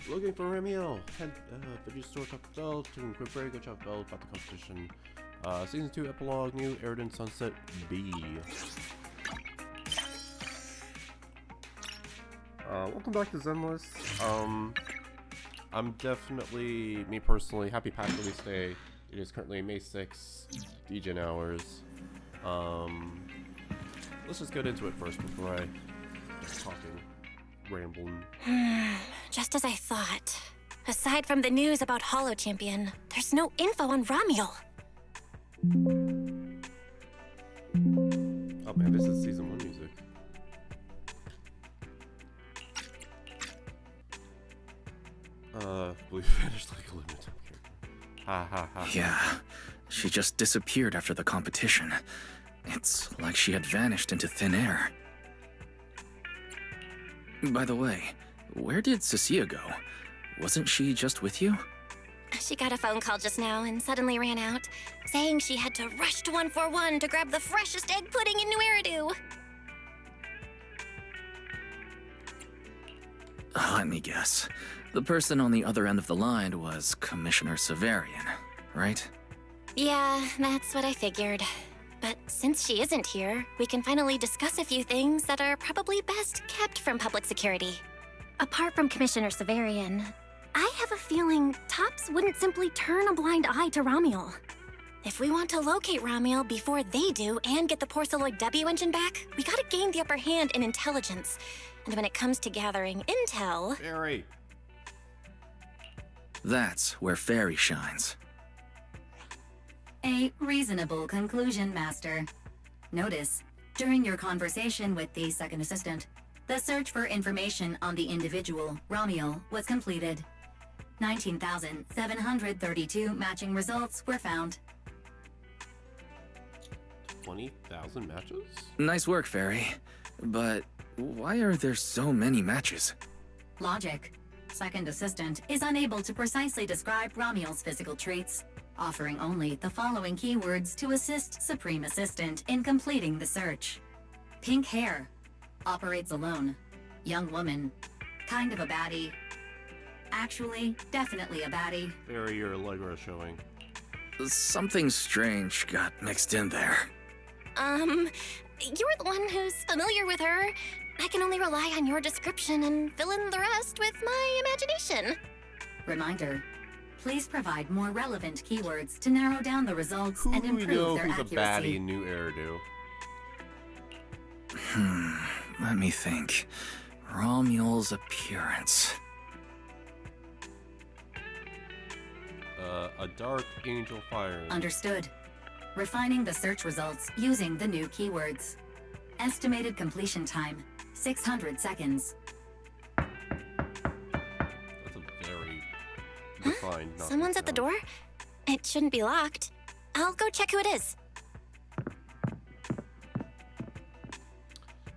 Looking for Ramiel. Head video store, Taco Bell, chicken quick break, go Taco Bell about the competition. Season 2 Epilogue, new Eridan Sunset B. Welcome back to Zenless. I'm definitely, me personally, happy Pack Release Day. It is currently May 6th, DGen hours. Let's just get into it first before I start talking, rambling. Just as I thought. Aside from the news about Holo Champion, there's no info on Ramiel. Oh man, this is Season 1 music. We vanished like a limited character. Ha ha ha. Yeah, she just disappeared after the competition. It's like she had vanished into thin air. By the way, where did Cecilia go? Wasn't she just with you? She got a phone call just now and suddenly ran out, saying she had to rush to 141 to grab the freshest egg pudding in New Eridu. Let me guess. The person on the other end of the line was Commissioner Severian, right? Yeah, that's what I figured. But since she isn't here, we can finally discuss a few things that are probably best kept from public security. Apart from Commissioner Severian, I have a feeling Tops wouldn't simply turn a blind eye to Ramiel. If we want to locate Ramiel before they do and get the Porceloid W engine back, we gotta gain the upper hand in intelligence. And when it comes to gathering intel... Fairy! That's where Fairy shines. A reasonable conclusion, Master. Notice, during your conversation with the second assistant, the search for information on the individual, Ramiel, was completed. 19,732 matching results were found. 20,000 matches? Nice work, Fairy. But why are there so many matches? Logic. Second assistant is unable to precisely describe Ramiel's physical traits, offering only the following keywords to assist Supreme Assistant in completing the search. Pink hair. Operates alone. Young woman. Kind of a baddie. Actually, definitely a baddie. Fairy, your Allegra showing. Something strange got mixed in there. You're the one who's familiar with her. I can only rely on your description and fill in the rest with my imagination. Reminder. Please provide more relevant keywords to narrow down the results and Who do we improve know their who's accuracy. a baddie in New Eridu? Let me think. Ramiel's appearance. A dark angel fire. Understood. Refining the search results using the new keywords. Estimated completion time, 600 seconds. That's a very defined. not Someone's at the door? It shouldn't be locked. I'll go check who it is.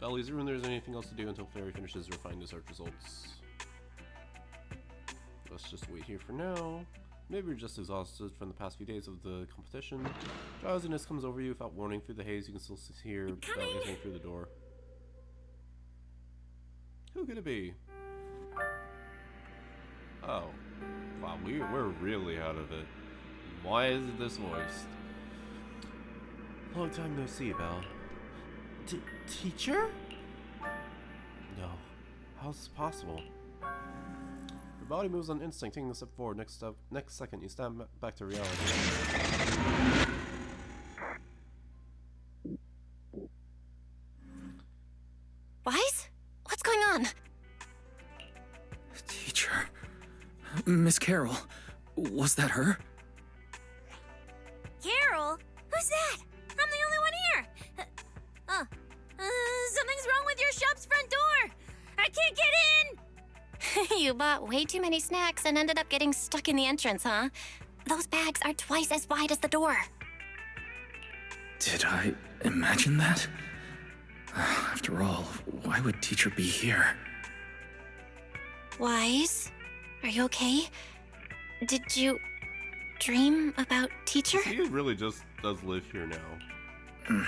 Belly, is there when there's anything else to do until Fairy finishes refining the search results? Let's just wait here for now. Maybe you're just exhausted from the past few days of the competition. Drowsiness comes over you without warning. Through the haze, you can still hear Belly entering through the door. Who could it be? Oh. Wow, we're really out of it. Why is this voiced? Long time no see, Belle. Teacher? No. How's this possible? Your body moves on instinct, taking a step forward. Next second, you stand back to reality. Wise? What's going on? Teacher. Miss Carol. Was that her? Carol? Who's that? I'm the only one here. Something's wrong with your shop's front door. I can't get in. You bought way too many snacks and ended up getting stuck in the entrance, huh? Those bags are twice as wide as the door. Did I imagine that? After all, why would Teacher be here? Wise? Are you okay? Did you dream about Teacher? He really just does live here now.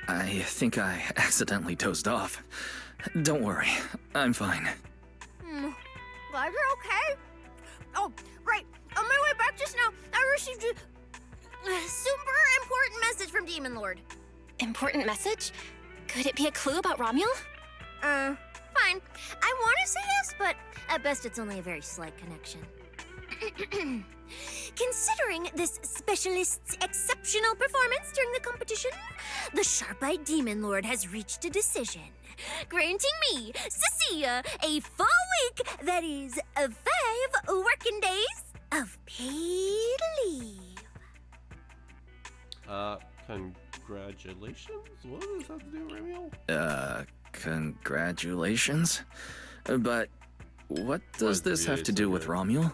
I think I accidentally dozed off. Don't worry, I'm fine. Glad you're okay. Oh, right. On my way back just now, I received a super important message from Demon Lord. Important message? Could it be a clue about Romuel? Fine. I want to say yes, but at best it's only a very slight connection. Considering this specialist's exceptional performance during the competition, the sharp-eyed Demon Lord has reached a decision, granting me, Cecilia, a full week, that is, 5 working days of paid leave. Congratulations? What does that have to do with Romuel? Congratulations? But what does this have to do with Romuel?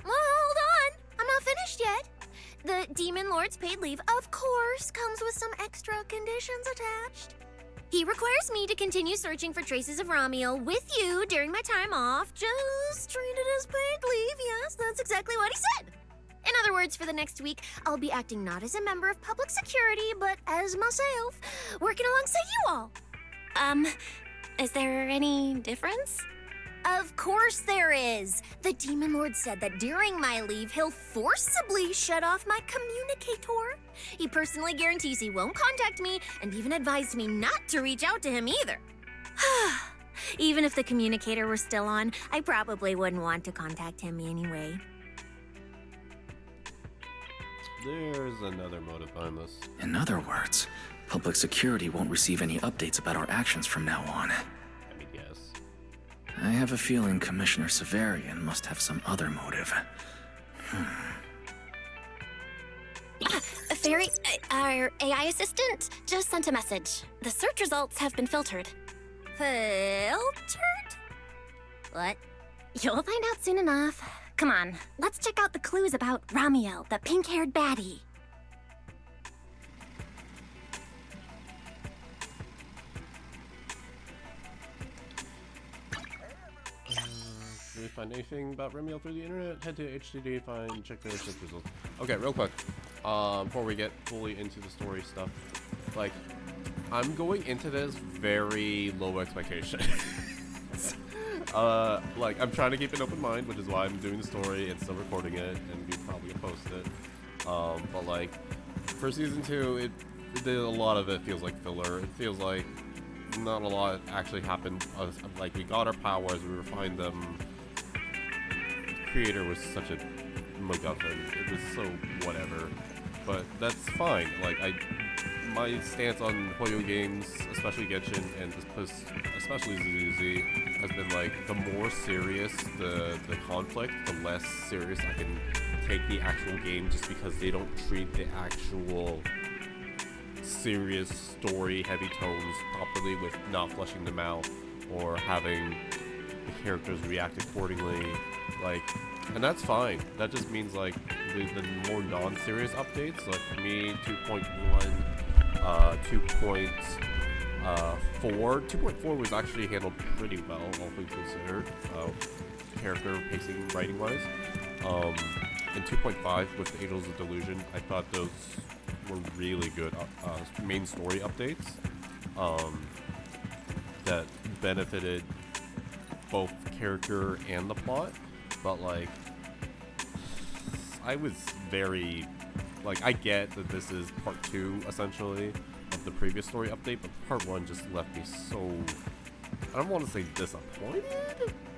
Well, hold on. I'm not finished yet. The Demon Lord's paid leave, of course, comes with some extra conditions attached. He requires me to continue searching for traces of Romuel with you during my time off. Just treat it as paid leave. Yes, that's exactly what he said. In other words, for the next week, I'll be acting not as a member of public security, but as myself, working alongside you all. Is there any difference? Of course there is. The Demon Lord said that during my leave, he'll forcibly shut off my communicator. He personally guarantees he won't contact me and even advised me not to reach out to him either. Even if the communicator were still on, I probably wouldn't want to contact him anyway. There's another motive behind this. In other words, public security won't receive any updates about our actions from now on. I mean, yes. I have a feeling Commissioner Severian must have some other motive. Fairy, our AI assistant just sent a message. The search results have been filtered. Filtered? What? You'll find out soon enough. Come on, let's check out the clues about Romuel, the pink-haired baddie. Did we find anything about Romuel through the internet? Head to HDD, find, check their search results. Okay, real quick, before we get fully into the story stuff, like, I'm going into this very low expectation. Like, I'm trying to keep an open mind, which is why I'm doing the story and still recording it, and we probably gonna post it. But like, for season 2, a lot of it feels like filler. It feels like not a lot actually happened. Like, we got our powers, we refined them. The creator was such a MacGuffin. It was so whatever. But that's fine. Like, my stance on Hoyo games, especially Genshin, and especially ZZ, has been like, the more serious the conflict, the less serious I can take the actual game, just because they don't treat the actual serious story heavy tones properly with not fleshing them out or having the characters react accordingly. Like, and that's fine. That just means like the more non-serious updates, like for me 2.1, 2.4 was actually handled pretty well, all things considered, character pacing, writing wise. And 2.5 with the Angels of Delusion, I thought those were really good main story updates that benefited both character and the plot. But like, I was very, like, I get that this is part 2 essentially of the previous story update, but part 1 just left me so, I don't want to say disappointed,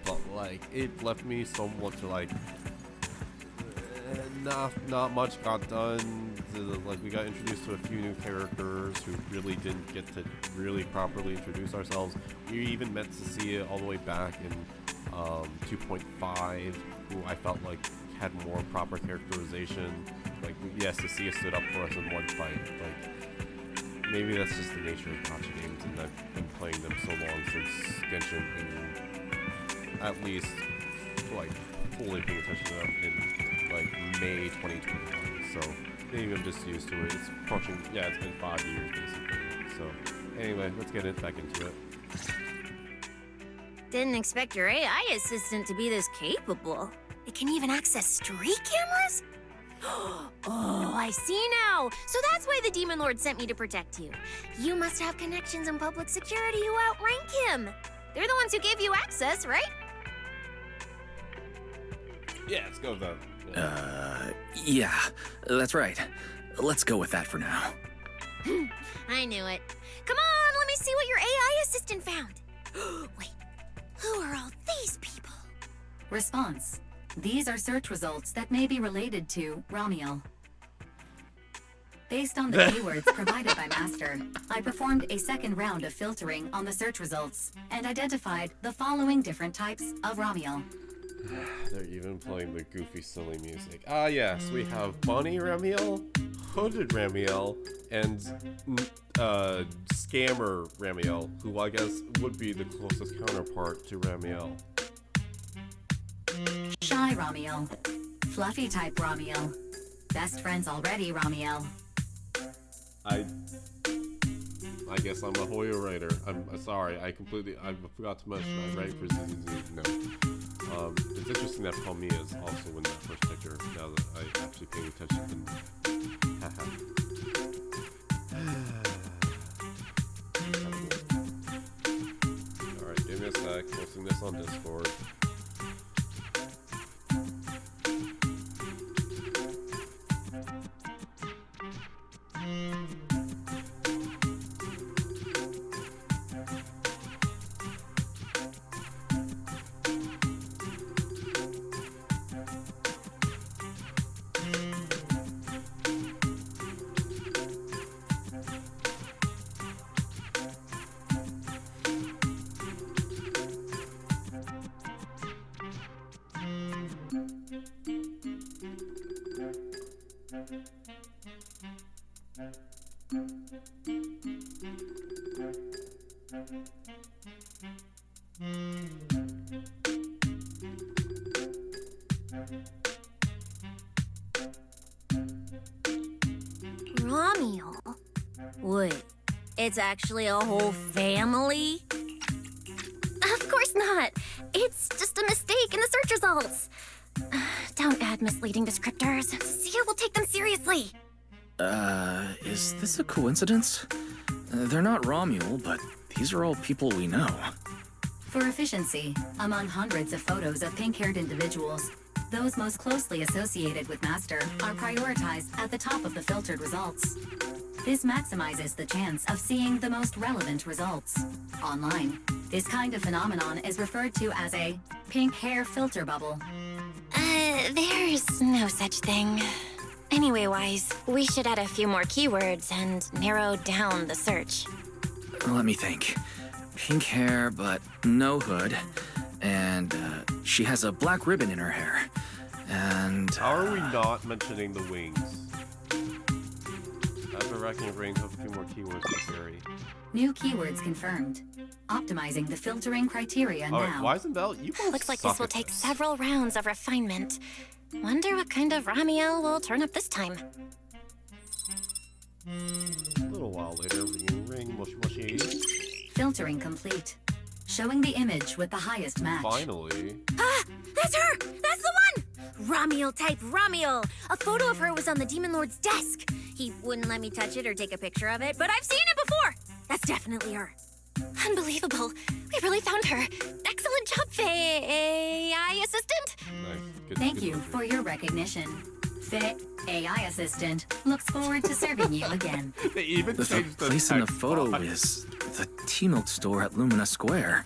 but like, it left me somewhat to like, not much got done. Like, we got introduced to a few new characters who really didn't get to really properly introduce ourselves. We even met Cecilia all the way back in 2.5, who I felt like had more proper characterization. Like, yes, Cecilia stood up for us in one fight. Like, maybe that's just the nature of gacha games, and I've been playing them so long since Genshin, and at least like fully paying attention to them in like May 2021. So maybe I'm just used to it. It's approaching, yeah, it's been 5 years basically. So anyway, let's get back into it. Didn't expect your AI assistant to be this capable. It can even access street cameras? Oh, I see now. So that's why the Demon Lord sent me to protect you. You must have connections in public security who outrank him. They're the ones who gave you access, right? Yeah, let's go with that. Yeah. Yeah, that's right. Let's go with that for now. I knew it. Come on, let me see what your AI assistant found. Wait, who are all these people? Response. These are search results that may be related to Ramiel. Based on the keywords provided by Master, I performed a second round of filtering on the search results and identified the following different types of Ramiel. They're even playing the goofy, silly music. Ah, yes, we have Bunny Ramiel, Hooded Ramiel, and Scammer Ramiel, who I guess would be the closest counterpart to Ramiel. Shy Ramiel. Fluffy type Ramiel. Best friends already Ramiel. I guess I'm a Hoyo writer. I'm sorry. I forgot to mention I write for ZZZ. No. It's interesting that Palmia is also in that first picture. Now that I actually pay attention to. Haha. All right, give me a sec. Posting this on Discord. Ramiel? Wait, it's actually a whole family? Of course not. It's just a mistake in the search results. Don't add misleading descriptors. Sia will take them seriously. Is this a coincidence? They're not Romuel, but these are all people we know. For efficiency, among hundreds of photos of pink-haired individuals, those most closely associated with Master are prioritized at the top of the filtered results. This maximizes the chance of seeing the most relevant results. Online, this kind of phenomenon is referred to as a pink hair filter bubble. There's no such thing. Anyway, Wise, we should add a few more keywords and narrow down the search. Let me think. Pink hair, but no hood. And, she has a black ribbon in her hair. And... How are we not mentioning the wings? I've been racking your brain to have a few more keywords to carry. New keywords confirmed. Optimizing the filtering criteria now. Weisenbelt, you both Looks like suck this will at take several rounds of refinement. Wonder what kind of Ramiel will turn up this time. A little while later, ring, mushy mushy. Filtering complete. Showing the image with the highest match. Finally. Ah, that's her! That's the one! Ramiel type Ramiel! A photo of her was on the Demon Lord's desk. He wouldn't let me touch it or take a picture of it, but I've seen it before! That's definitely her. Unbelievable. We really found her. Excellent job, AI assistant. Nice. Good, Thank good you work. for your recognition. Fit AI assistant looks forward to serving you again. They even The changed the place in the text photo font. is the T-Milk store at Lumina Square.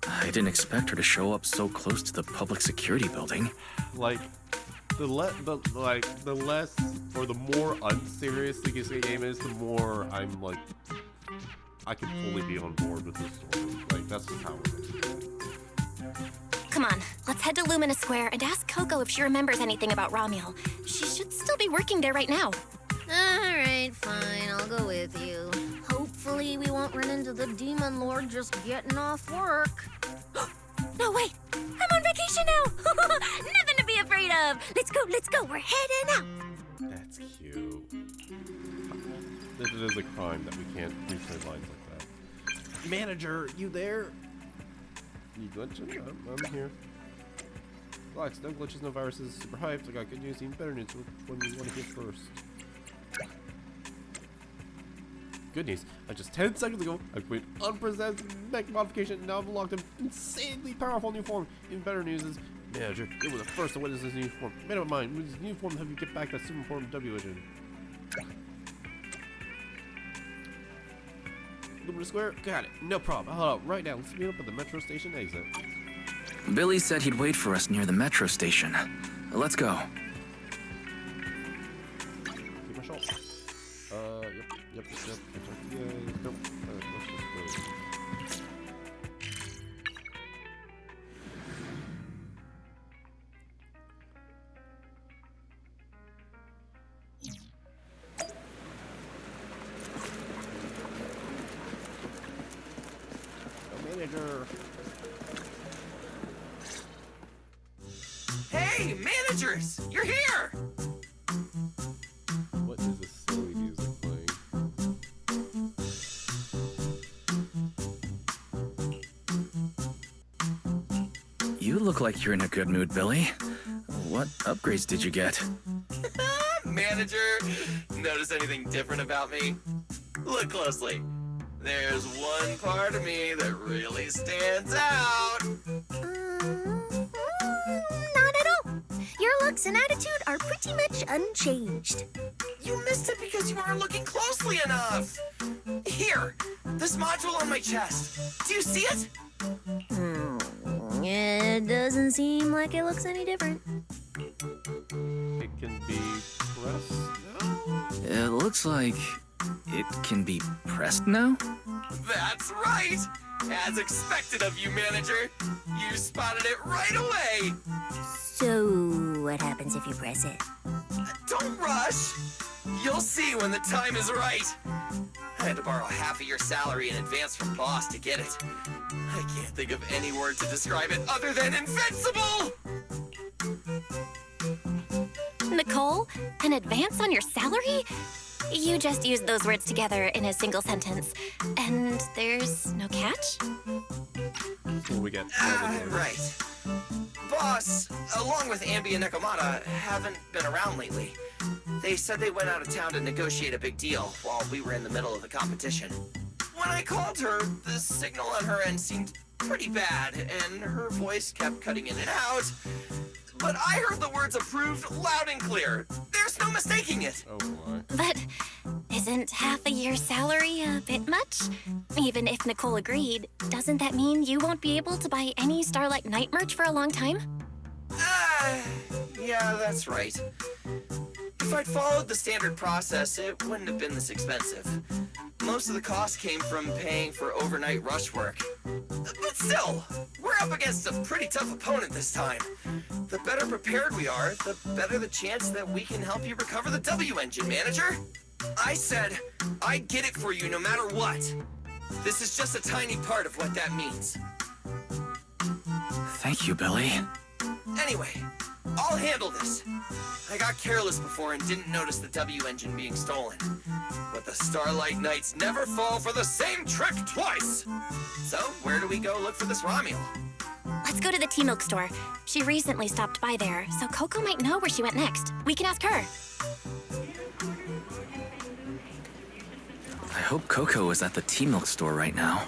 I didn't expect her to show up so close to the public security building. Like the less or the more unserious the game is, the more I'm like I can fully be on board with this story. Like that's just how it is. Come on, let's head to Lumina Square and ask Coco if she remembers anything about Ramiel. She should still be working there right now. Alright, fine, I'll go with you. Hopefully we won't run into the Demon Lord just getting off work. No, wait! I'm on vacation now! Nothing to be afraid of! Let's go, we're heading out! That's cute. It is a crime that we can't replay lines like that. Manager, you there? You glitching? I'm here. Relax, no glitches, no viruses, super hyped. I got good news, even better news. Which one you want to hear first? Good news. Just 10 seconds ago, I quit unprocessed mech modification and now I've unlocked an insanely powerful new form. Even better news is Manager, you were the first to witness this uniform. Made up my mind. With this uniform, have you get back that super important W engine. Luminous Square? Got it. No problem. Hold up. Right now, let's meet up at the metro station exit. Billy said he'd wait for us near the metro station. Let's go. Keep my shot. Yep. Yeah, nope. Let's just go. Manager. Hey, managers! You're here! What is this silly music playing? You look like you're in a good mood, Billy. What upgrades did you get? Manager, notice anything different about me? Look closely. There's one part of me that really stands out. Not at all. Your looks and attitude are pretty much unchanged. You missed it because you aren't looking closely enough. Here, this module on my chest. Do you see it? It doesn't seem like it looks any different. It can be pressed now? It looks like it can be pressed now? That's right. As expected of you, manager. You spotted it right away. So, what happens if you press it? Don't rush. You'll see when the time is right. I had to borrow half of your salary in advance from boss to get it. I can't think of any word to describe it other than invincible! Nicole, an advance on your salary? You just used those words together in a single sentence. And there's no catch? When we get Right. Boss, along with Ambi and Nekomata, haven't been around lately. They said they went out of town to negotiate a big deal while we were in the middle of the competition. When I called her, the signal on her end seemed pretty bad, and her voice kept cutting in and out. But I heard the words approved loud and clear. There's no mistaking it. Oh boy. But isn't half a year's salary a bit much? Even if Nicole agreed, doesn't that mean you won't be able to buy any Starlight Knight merch for a long time? Yeah, that's right. If I'd followed the standard process, it wouldn't have been this expensive. Most of the cost came from paying for overnight rush work. But still, we're up against a pretty tough opponent this time. The better prepared we are, the better the chance that we can help you recover the W engine, manager. I said I'd get it for you no matter what. This is just a tiny part of what that means. Thank you, Billy. Anyway, I'll handle this. I got careless before and didn't notice the W engine being stolen. But the Starlight Knights never fall for the same trick twice! So, where do we go look for this Romuel? Let's go to the tea milk store. She recently stopped by there, so Coco might know where she went next. We can ask her. I hope Coco is at the tea milk store right now.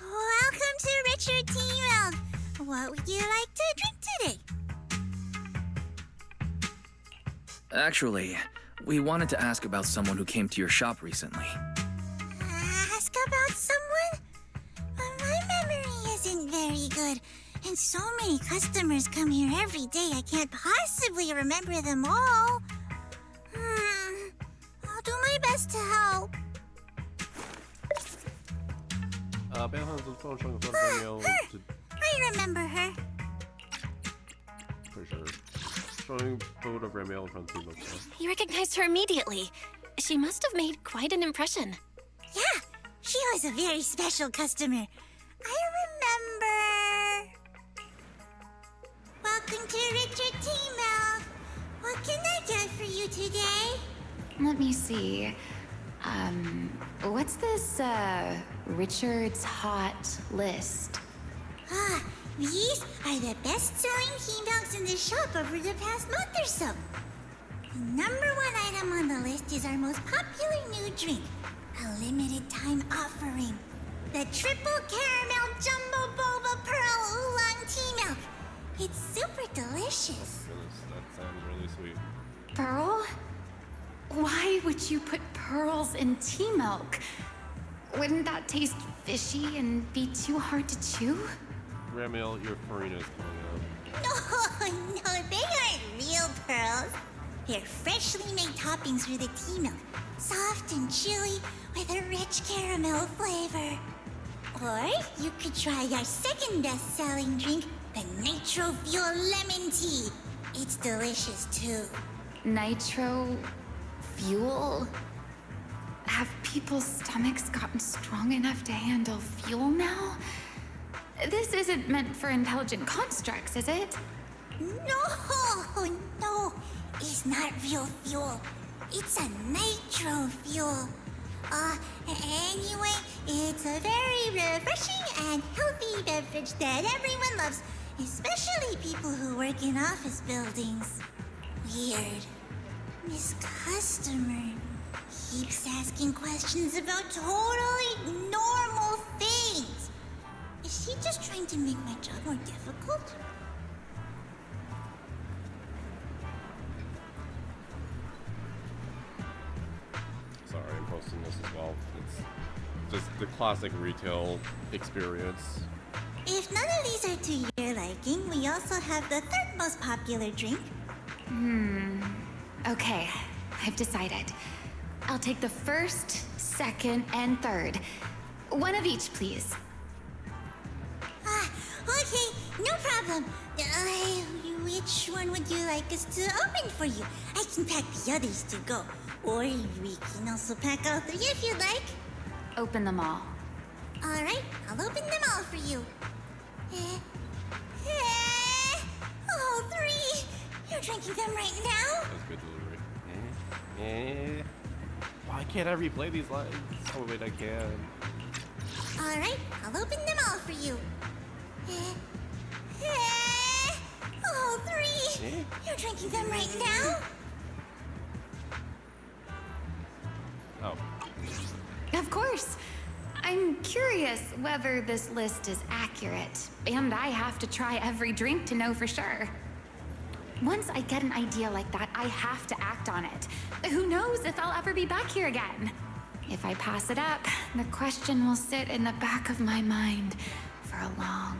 Welcome to Richard Tea Milk. What would you like to drink today? Actually, we wanted to ask about someone who came to your shop recently. Ask about someone? My memory isn't very good, and so many customers come here every day I can't possibly remember them all. I'll do my best to help. Ben has his phone showing a photo of Romeo. Her! I remember her. Pretty sure. Showing a photo of Romeo in front of the book. He recognized her immediately. She must have made quite an impression. Yeah, she was a very special customer. I remember. Welcome to Richard Tea Milk. What can I get for you today? Let me see. What's this, Richard's hot list? These are the best-selling tea milks in the shop over the past month or so. The number one item on the list is our most popular new drink, a limited-time offering. The Triple Caramel Jumbo Boba Pearl Oolong Tea Milk. It's super delicious. Goodness, that sounds really sweet. Pearl? Why would you put pearls in tea milk? Wouldn't that taste fishy and be too hard to chew? Ramiel, your Farina's coming up. No, they aren't real pearls. They're freshly made toppings for the tea milk, soft and chewy with a rich caramel flavor. Or you could try our second best-selling drink, the Nitro Fuel Lemon Tea. It's delicious too. Nitro fuel? Have people's stomachs gotten strong enough to handle fuel now? This isn't meant for intelligent constructs, is it? No, it's not real fuel. It's a nitro fuel. Anyway, it's a very refreshing and healthy beverage that everyone loves, especially people who work in office buildings. Weird. This customer keeps asking questions about totally normal things. Is she just trying to make my job more difficult? Sorry, I'm posting this as well. It's just the classic retail experience. If none of these are to your liking, we also have the third most popular drink. Okay, I've decided. I'll take the first, second, and third. One of each, please. Okay, no problem. Which one would you like us to open for you? I can pack the others to go. Or we can also pack all three if you'd like. Open them all. Alright, I'll open them all for you. All three! You're drinking them right now? That's good delivery. Why can't I replay these lines? Oh wait, I can. Alright, I'll open them all for you. All three! You're drinking them right now? Oh. Of course. I'm curious whether this list is accurate, and I have to try every drink to know for sure. Once I get an idea like that, I have to act on it. Who knows if I'll ever be back here again? If I pass it up, the question will sit in the back of my mind for a long,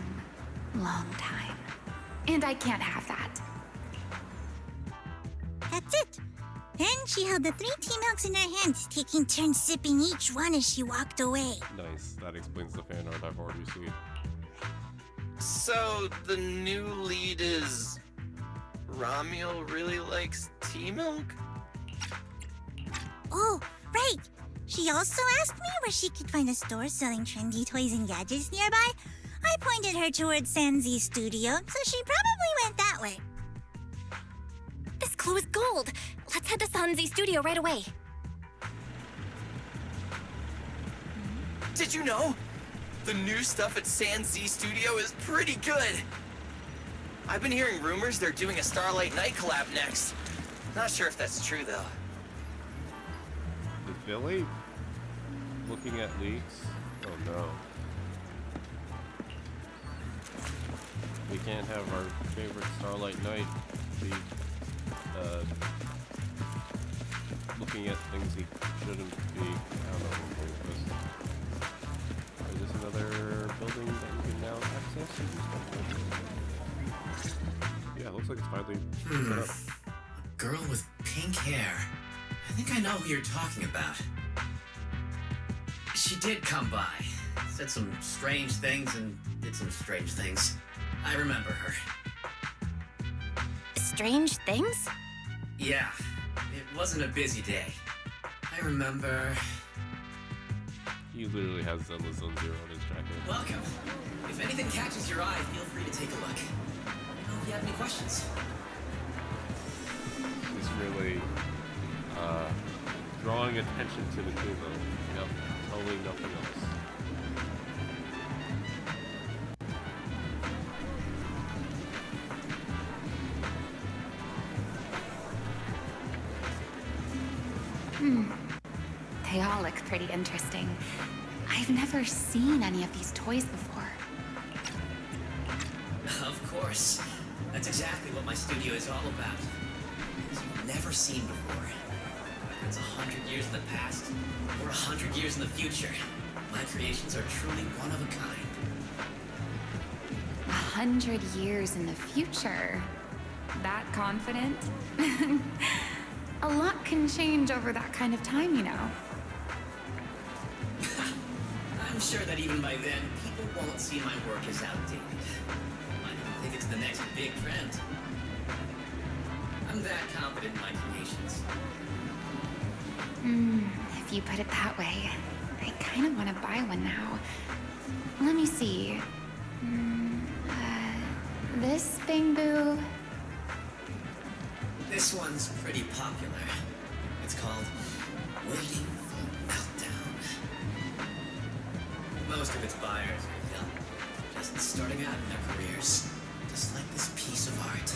long time. And I can't have that. That's it. Then she held the three tea milks in her hands, taking turns sipping each one as she walked away. Nice. That explains the fan art I've already seen. So, the new lead is... Ramiel really likes tea milk? Oh, right. She also asked me where she could find a store selling trendy toys and gadgets nearby. I pointed her towards Sanzi's studio, so she probably went that way. This clue is gold. Let's head to Sanzi's studio right away. Did you know? The new stuff at Sanzi Studio is pretty good. I've been hearing rumors they're doing a Starlight Night collab next. Not sure if that's true, though. Is Billy looking at leaks? Oh no. We can't have our favorite Starlight Night be looking at things he shouldn't be. I don't know what this is. Is this another building that you can now access? Yeah, it looks like it's finally set up. A girl with pink hair. I think I know who you're talking about. She did come by. Said some strange things and did some strange things. I remember her. Strange things? Yeah, it wasn't a busy day. I remember... He literally has Zenless on Zero on his jacket. Welcome. If anything catches your eye, feel free to take a look. Let me know if you have any questions. He's really drawing attention to the team though. Yep, totally nothing else. all look pretty interesting. I've never seen any of these toys before. Of course. That's exactly what my studio is all about. Things you've never seen before. Whether it's 100 years in the past or 100 years in the future, my creations are truly one of a kind. 100 years in the future? That confident? A lot can change over that kind of time, you know. I'm sure that even by then, people won't see my work as outdated. I don't think it's the next big trend. I'm that confident in my creations. If you put it that way, I kind of want to buy one now. Let me see. This Bamboo. This one's pretty popular. It's called Waiting for Meltdown. Most of its buyers are young, just starting out in their careers, just like this piece of art.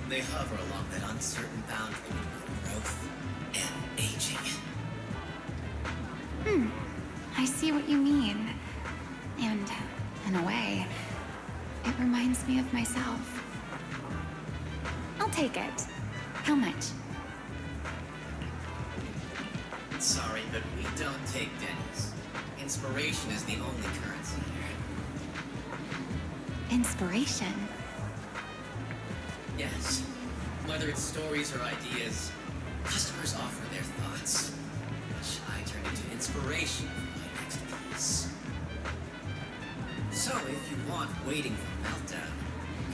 They hover along that uncertain boundary between growth and aging. I see what you mean. And, in a way, it reminds me of myself. I'll take it. How much? Sorry, but we don't take pennies. Inspiration is the only currency here. Inspiration? Yes. Whether it's stories or ideas, customers offer their thoughts, which I turn into inspiration for my next piece. So, if you want Waiting for Meltdown,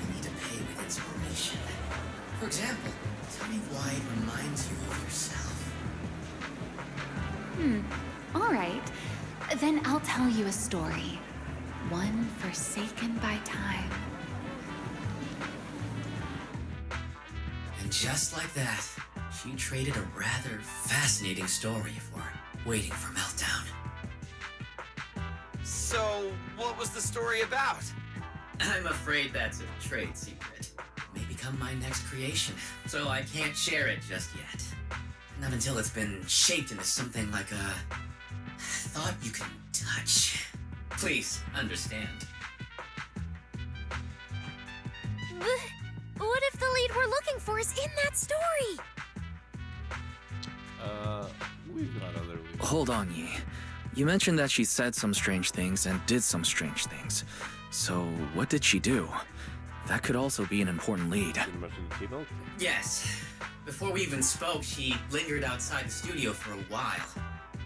you need to pay with inspiration. For example, tell me why it reminds you of yourself. All right. Then I'll tell you a story. One forsaken by time. And just like that, she traded a rather fascinating story for Waiting for Meltdown. So, what was the story about? I'm afraid that's a trade secret. May become my next creation, so I can't share it just yet. Not until it's been shaped into something like a thought you can touch. Please understand. What if the lead we're looking for is in that story? We've got other leads. Hold on, Yi. You mentioned that she said some strange things and did some strange things. So, what did she do? That could also be an important lead. Did you mention the T-Milk? Yes. Before we even spoke, she lingered outside the studio for a while,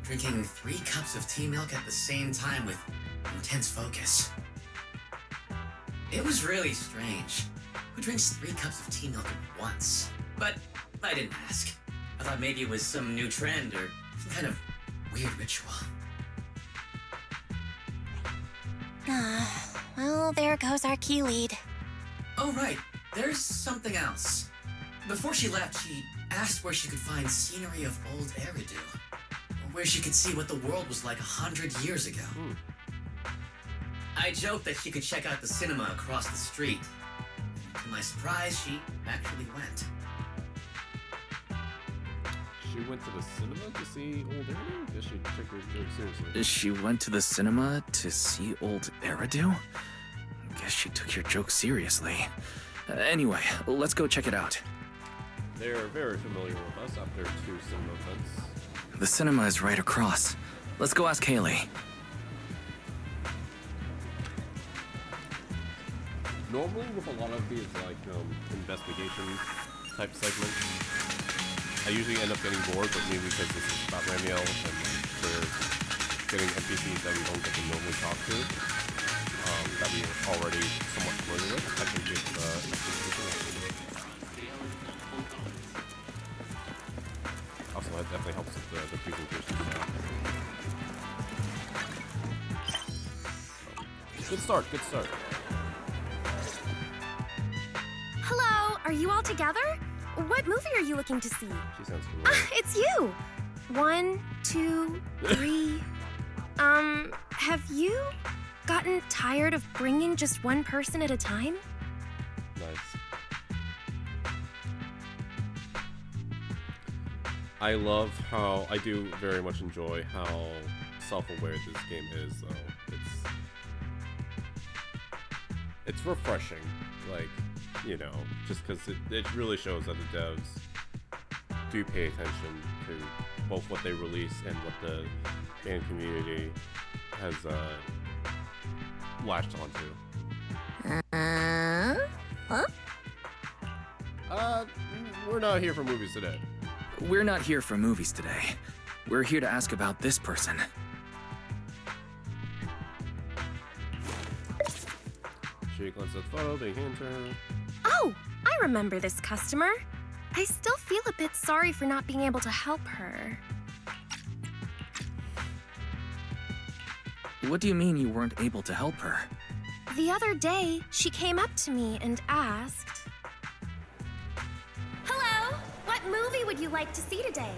drinking 3 cups of tea milk at the same time with intense focus. It was really strange. Who drinks 3 cups of tea milk at once? But I didn't ask. I thought maybe it was some new trend or some kind of weird ritual. Well, there goes our key lead. Oh, right. There's something else. Before she left, she asked where she could find scenery of old Eridan, or where she could see what the world was like 100 years ago. I joked that she could check out the cinema across the street. To my surprise, she actually went. She went to the cinema to see old Eridan? Guess she took her joke seriously. She went to the cinema to see old Eridan? Guess she took your joke seriously. Anyway, let's go check it out. They're very familiar with us after 2 cinema events. The cinema is right across. Let's go ask Haley. Normally with a lot of these like investigation type segments, I usually end up getting bored, but maybe because this is about Ramiel and we're getting NPCs that we don't get to normally talk to, that we are already somewhat familiar with, I think it's interesting. Also, that definitely helps with the presentation style. So, good start, good start. Hello, are you all together? What movie are you looking to see? She sounds familiar. It's you! 1, 2, 3. Have you gotten tired of bringing just one person at a time? Nice. I love how I do very much enjoy how self-aware this game is, though. It's refreshing, like, you know, just because it really shows that the devs do pay attention to both what they release and what the fan community has latched onto. Huh? We're not here for movies today. We're not here for movies today. We're here to ask about this person. She glanced at the photo, being hand-turned. Oh, I remember this customer. I still feel a bit sorry for not being able to help her. What do you mean you weren't able to help her? The other day, she came up to me and asked, "Hello, what movie would you like to see today?"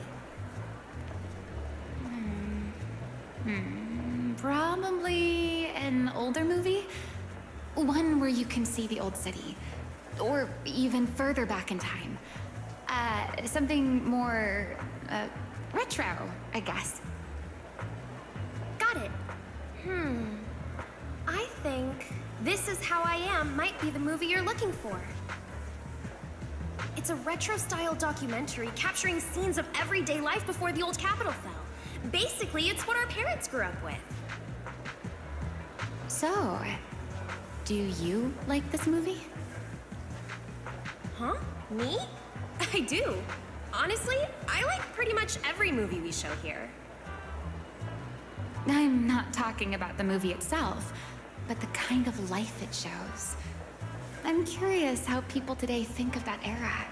Probably an older movie? One where you can see the old city. Or even further back in time. Something more, retro, I guess. Got it. I think This Is How I Am might be the movie you're looking for. It's a retro-style documentary capturing scenes of everyday life before the old capital fell. Basically, it's what our parents grew up with. So, do you like this movie? Huh? Me? I do. Honestly, I like pretty much every movie we show here. I'm not talking about the movie itself, but the kind of life it shows. I'm curious how people today think of that era.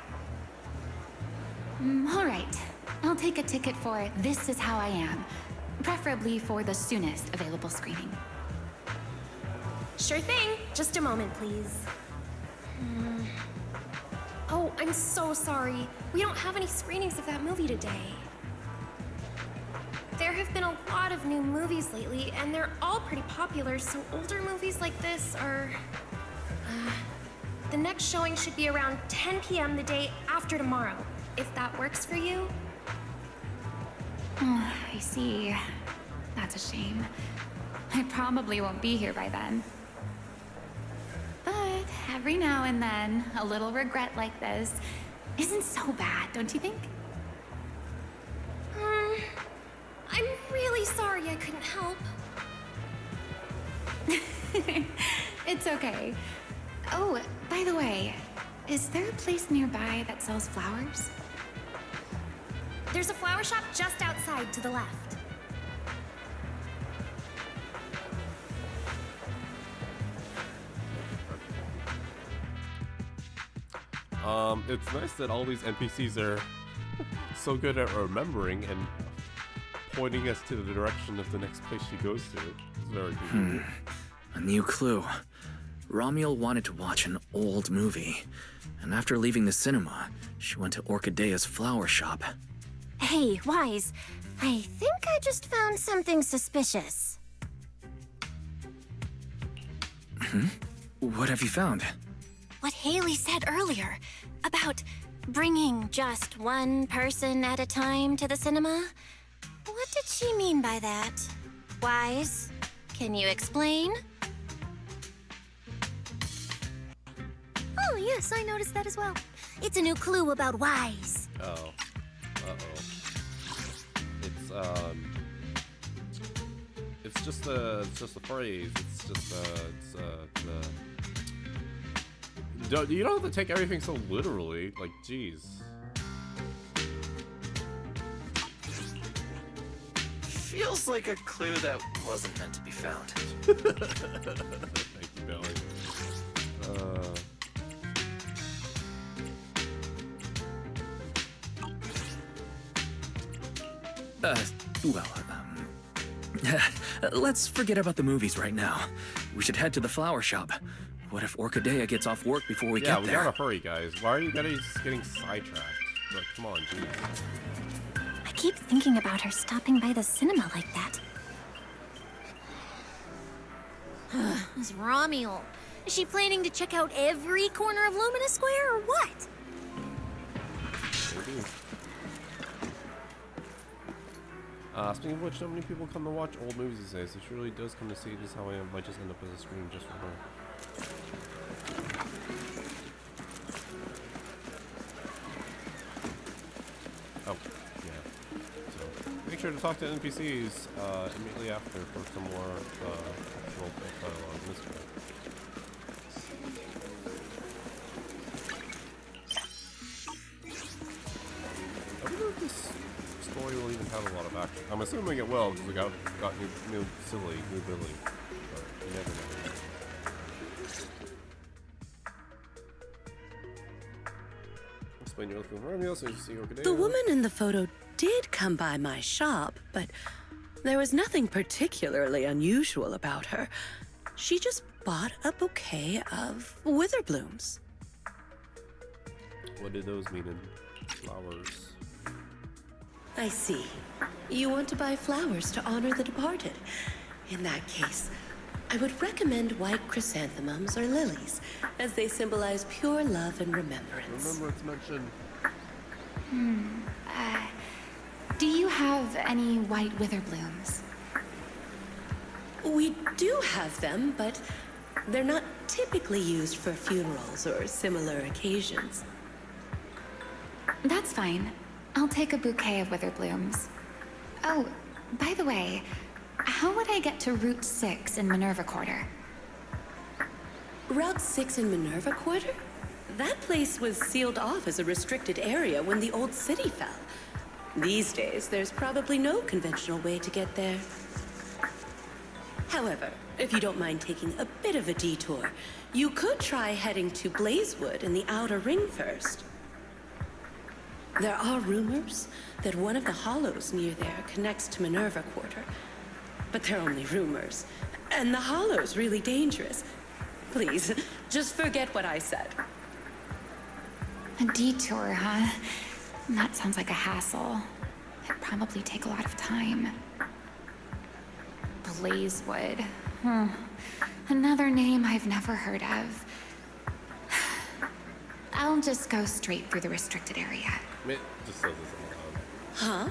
All right, I'll take a ticket for This Is How I Am, preferably for the soonest available screening. Sure thing. Just a moment, please. Oh, I'm so sorry. We don't have any screenings of that movie today. There have been a lot of new movies lately, and they're all pretty popular, so older movies like this are... the next showing should be around 10 p.m. the day after tomorrow, if that works for you. I see. That's a shame. I probably won't be here by then. But every now and then, a little regret like this isn't so bad, don't you think? I'm really sorry I couldn't help. It's okay. Oh, by the way, is there a place nearby that sells flowers? There's a flower shop just outside to the left. It's nice that all these NPCs are so good at remembering and pointing us to the direction of the next place she goes to. It's very convenient. A new clue. Romuald wanted to watch an old movie, and after leaving the cinema, she went to Orchidea's flower shop. Hey, Wise, I think I just found something suspicious. What have you found? What Haley said earlier about bringing just one person at a time to the cinema. What did she mean by that? Wise, can you explain? Oh, yes, I noticed that as well. It's a new clue about Wise. Oh. Uh-oh. It's just a phrase. It's just you don't have to take everything so literally. Like, jeez. Feels like a clue that wasn't meant to be found. Thank you, Billy. Let's forget about the movies right now. We should head to the flower shop. What if Orchidea gets off work before we get there? Yeah, we gotta hurry, guys. Why are you guys getting sidetracked? Like, come on, jeez. I keep thinking about her stopping by the cinema like that. This Romuald. Is she planning to check out every corner of Lumina Square or what? Maybe. Speaking of which, not many people come to watch old movies these days. It really does come to see just how I am. Might just end up as a screen just for her. Oh, yeah. So, make sure to talk to NPCs immediately after for some more actual dialogue in this game. I wonder if this story will even have a lot of action. I'm assuming it will because we got new Billy. But you never know. Explain you're looking for Romeo, so you see Orchidea. The woman in the photo did come by my shop, but there was nothing particularly unusual about her. She just bought a bouquet of wither blooms. What did those mean in flowers? I see. You want to buy flowers to honor the departed. In that case, I would recommend white chrysanthemums or lilies, as they symbolize pure love and remembrance. Remembrance mentioned. Do you have any white wither blooms? We do have them, but they're not typically used for funerals or similar occasions. That's fine. I'll take a bouquet of wither blooms. Oh, by the way, how would I get to Route 6 in Minerva Quarter? Route 6 in Minerva Quarter? That place was sealed off as a restricted area when the old city fell. These days, there's probably no conventional way to get there. However, if you don't mind taking a bit of a detour, you could try heading to Blazewood in the Outer Ring first. There are rumors that one of the hollows near there connects to Minerva Quarter. But they're only rumors, and the hollow's really dangerous. Please, just forget what I said. A detour, huh? That sounds like a hassle. It'd probably take a lot of time. Blazewood. Another name I've never heard of. I'll just go straight through the restricted area. It just says this Huh?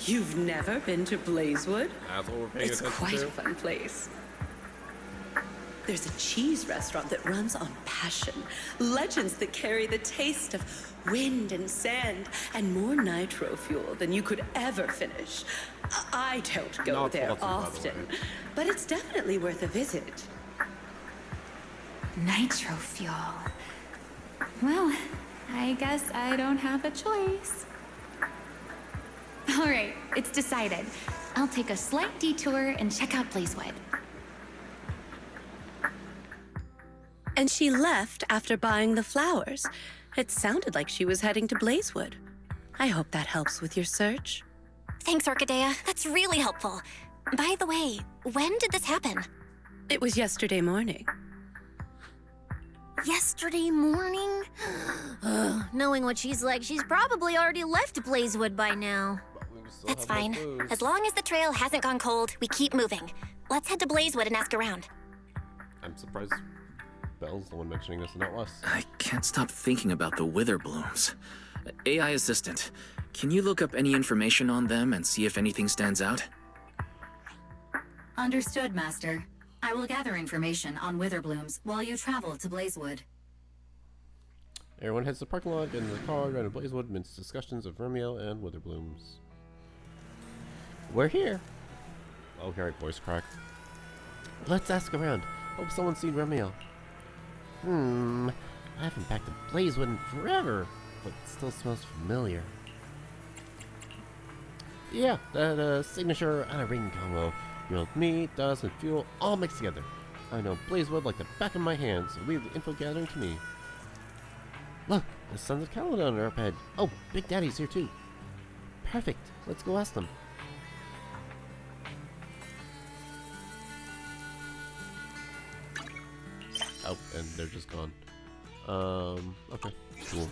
You've never been to Blazewood? That's what we're paying It's attention quite to. a fun place. There's a cheese restaurant that runs on passion. Legends that carry the taste of wind and sand and more nitro fuel than you could ever finish. I don't go Not there faulty, by the often, way. but it's definitely worth a visit. Nitro fuel. Well, I guess I don't have a choice. All right, it's decided. I'll take a slight detour and check out Blazewood. And she left after buying the flowers. It sounded like she was heading to Blazewood. I hope that helps with your search. Thanks, Orchidea. That's really helpful. By the way, when did this happen? It was yesterday morning. Yesterday morning? Ugh, knowing what she's like, she's probably already left Blazewood by now. But we still That's have fine. those booze. As long as the trail hasn't gone cold, we keep moving. Let's head to Blazewood and ask around. I'm surprised Belle's the one mentioning this and not us. I can't stop thinking about the wither blooms. AI assistant, can you look up any information on them and see if anything stands out? Understood, Master. I will gather information on wither blooms while you travel to Blazewood. Everyone heads to the parking lot, get in the car, ride to Blazewood, amidst discussions of Romeo and Witherblooms. We're here! Oh, Harry voice crack. Let's ask around. Hope someone's seen Romeo. I haven't back to Blazewood in forever, but it still smells familiar. Yeah, that signature on a ring combo. Grilled meat, dust, and fuel all mixed together. I know Blazewood like the back of my hand, so leave the info gathering to me. Look, the Sons of Caledon are up ahead. Oh, Big Daddy's here too. Perfect. Let's go ask them. Oh, and they're just gone. Okay, cool.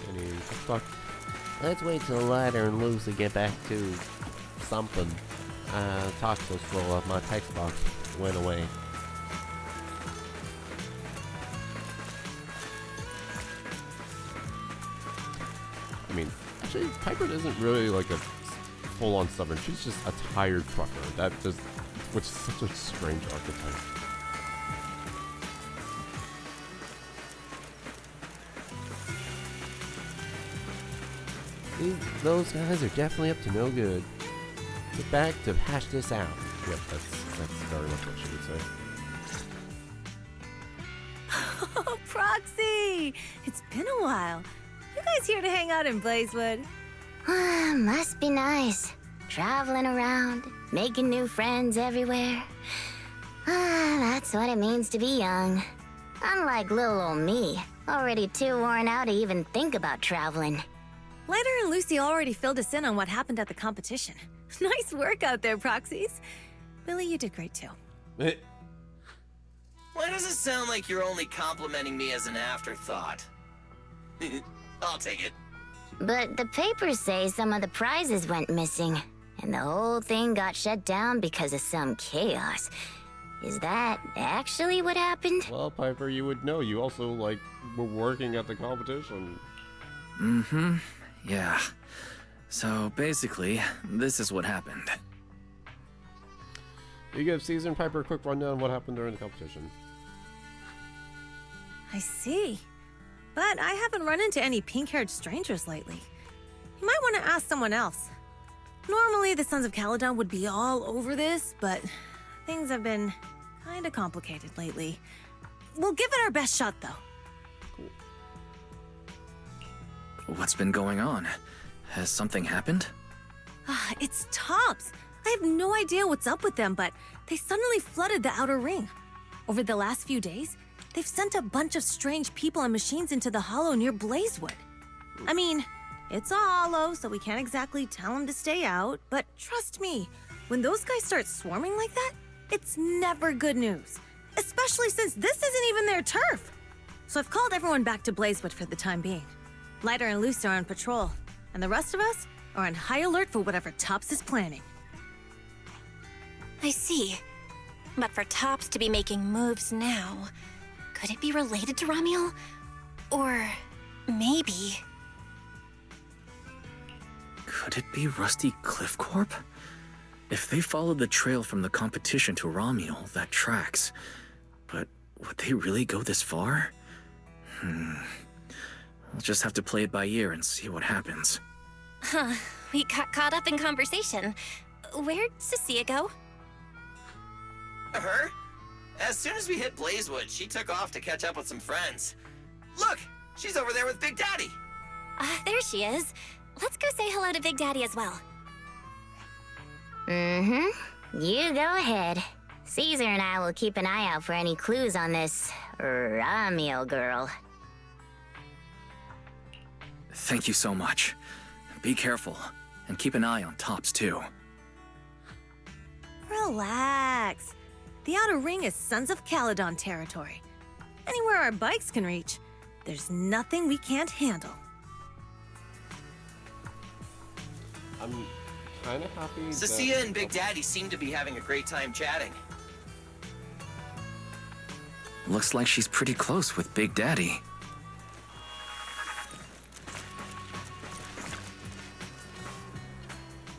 Any talk? Let's wait till Lighter and Lucy get back to something. Talk so slow up my text box went away. I mean, Actually, Piper isn't really like a full-on stubborn. She's just a tired trucker. Which is such a strange archetype. Those guys are definitely up to no good. Get back to hash this out. Yep, that's very much what she would say. Oh, Proxy! It's been a while. You guys here to hang out in Blazewood? Must be nice. Traveling around, making new friends everywhere. That's what it means to be young. Unlike little old me, already too worn out to even think about traveling. Lighter and Lucy already filled us in on what happened at the competition. Nice work out there, Proxies. Billy, you did great too. Why does it sound like you're only complimenting me as an afterthought? I'll take it. But the papers say some of the prizes went missing, and the whole thing got shut down because of some chaos. Is that actually what happened? Well, Piper, you would know. You also, like, were working at the competition. Mm-hmm. Yeah. So, basically, this is what happened. You give Caesar and Piper a quick rundown of what happened during the competition. I see. But I haven't run into any pink-haired strangers lately. You might want to ask someone else. Normally, the Sons of Caledon would be all over this, but things have been kinda complicated lately. We'll give it our best shot, though. What's been going on? Has something happened? It's Tops. I have no idea what's up with them, but they suddenly flooded the outer ring. Over the last few days, they've sent a bunch of strange people and machines into the hollow near Blazewood. I mean, it's a hollow, so we can't exactly tell them to stay out, but trust me, when those guys start swarming like that, it's never good news. Especially since this isn't even their turf. So I've called everyone back to Blazewood for the time being. Lighter and Lucy are on patrol, and the rest of us are on high alert for whatever Tops is planning. I see. But for Tops to be making moves now, could it be related to Ramiel? Or maybe... Could it be Rusty Cliff Corp? If they followed the trail from the competition to Ramiel, that tracks. But would they really go this far? We'll just have to play it by ear and see what happens. Huh, we got caught up in conversation. Where'd Cecilia go? Her? As soon as we hit Blazewood, she took off to catch up with some friends. Look! She's over there with Big Daddy! There she is. Let's go say hello to Big Daddy as well. Mm-hmm. You go ahead. Caesar and I will keep an eye out for any clues on this Ramiel girl. Thank you so much. Be careful, and keep an eye on Tops too. Relax. The outer ring is Sons of Caledon territory. Anywhere our bikes can reach, there's nothing we can't handle. I'm kind of happy Cecilia and Big Daddy seem to be having a great time chatting. Looks like she's pretty close with Big Daddy.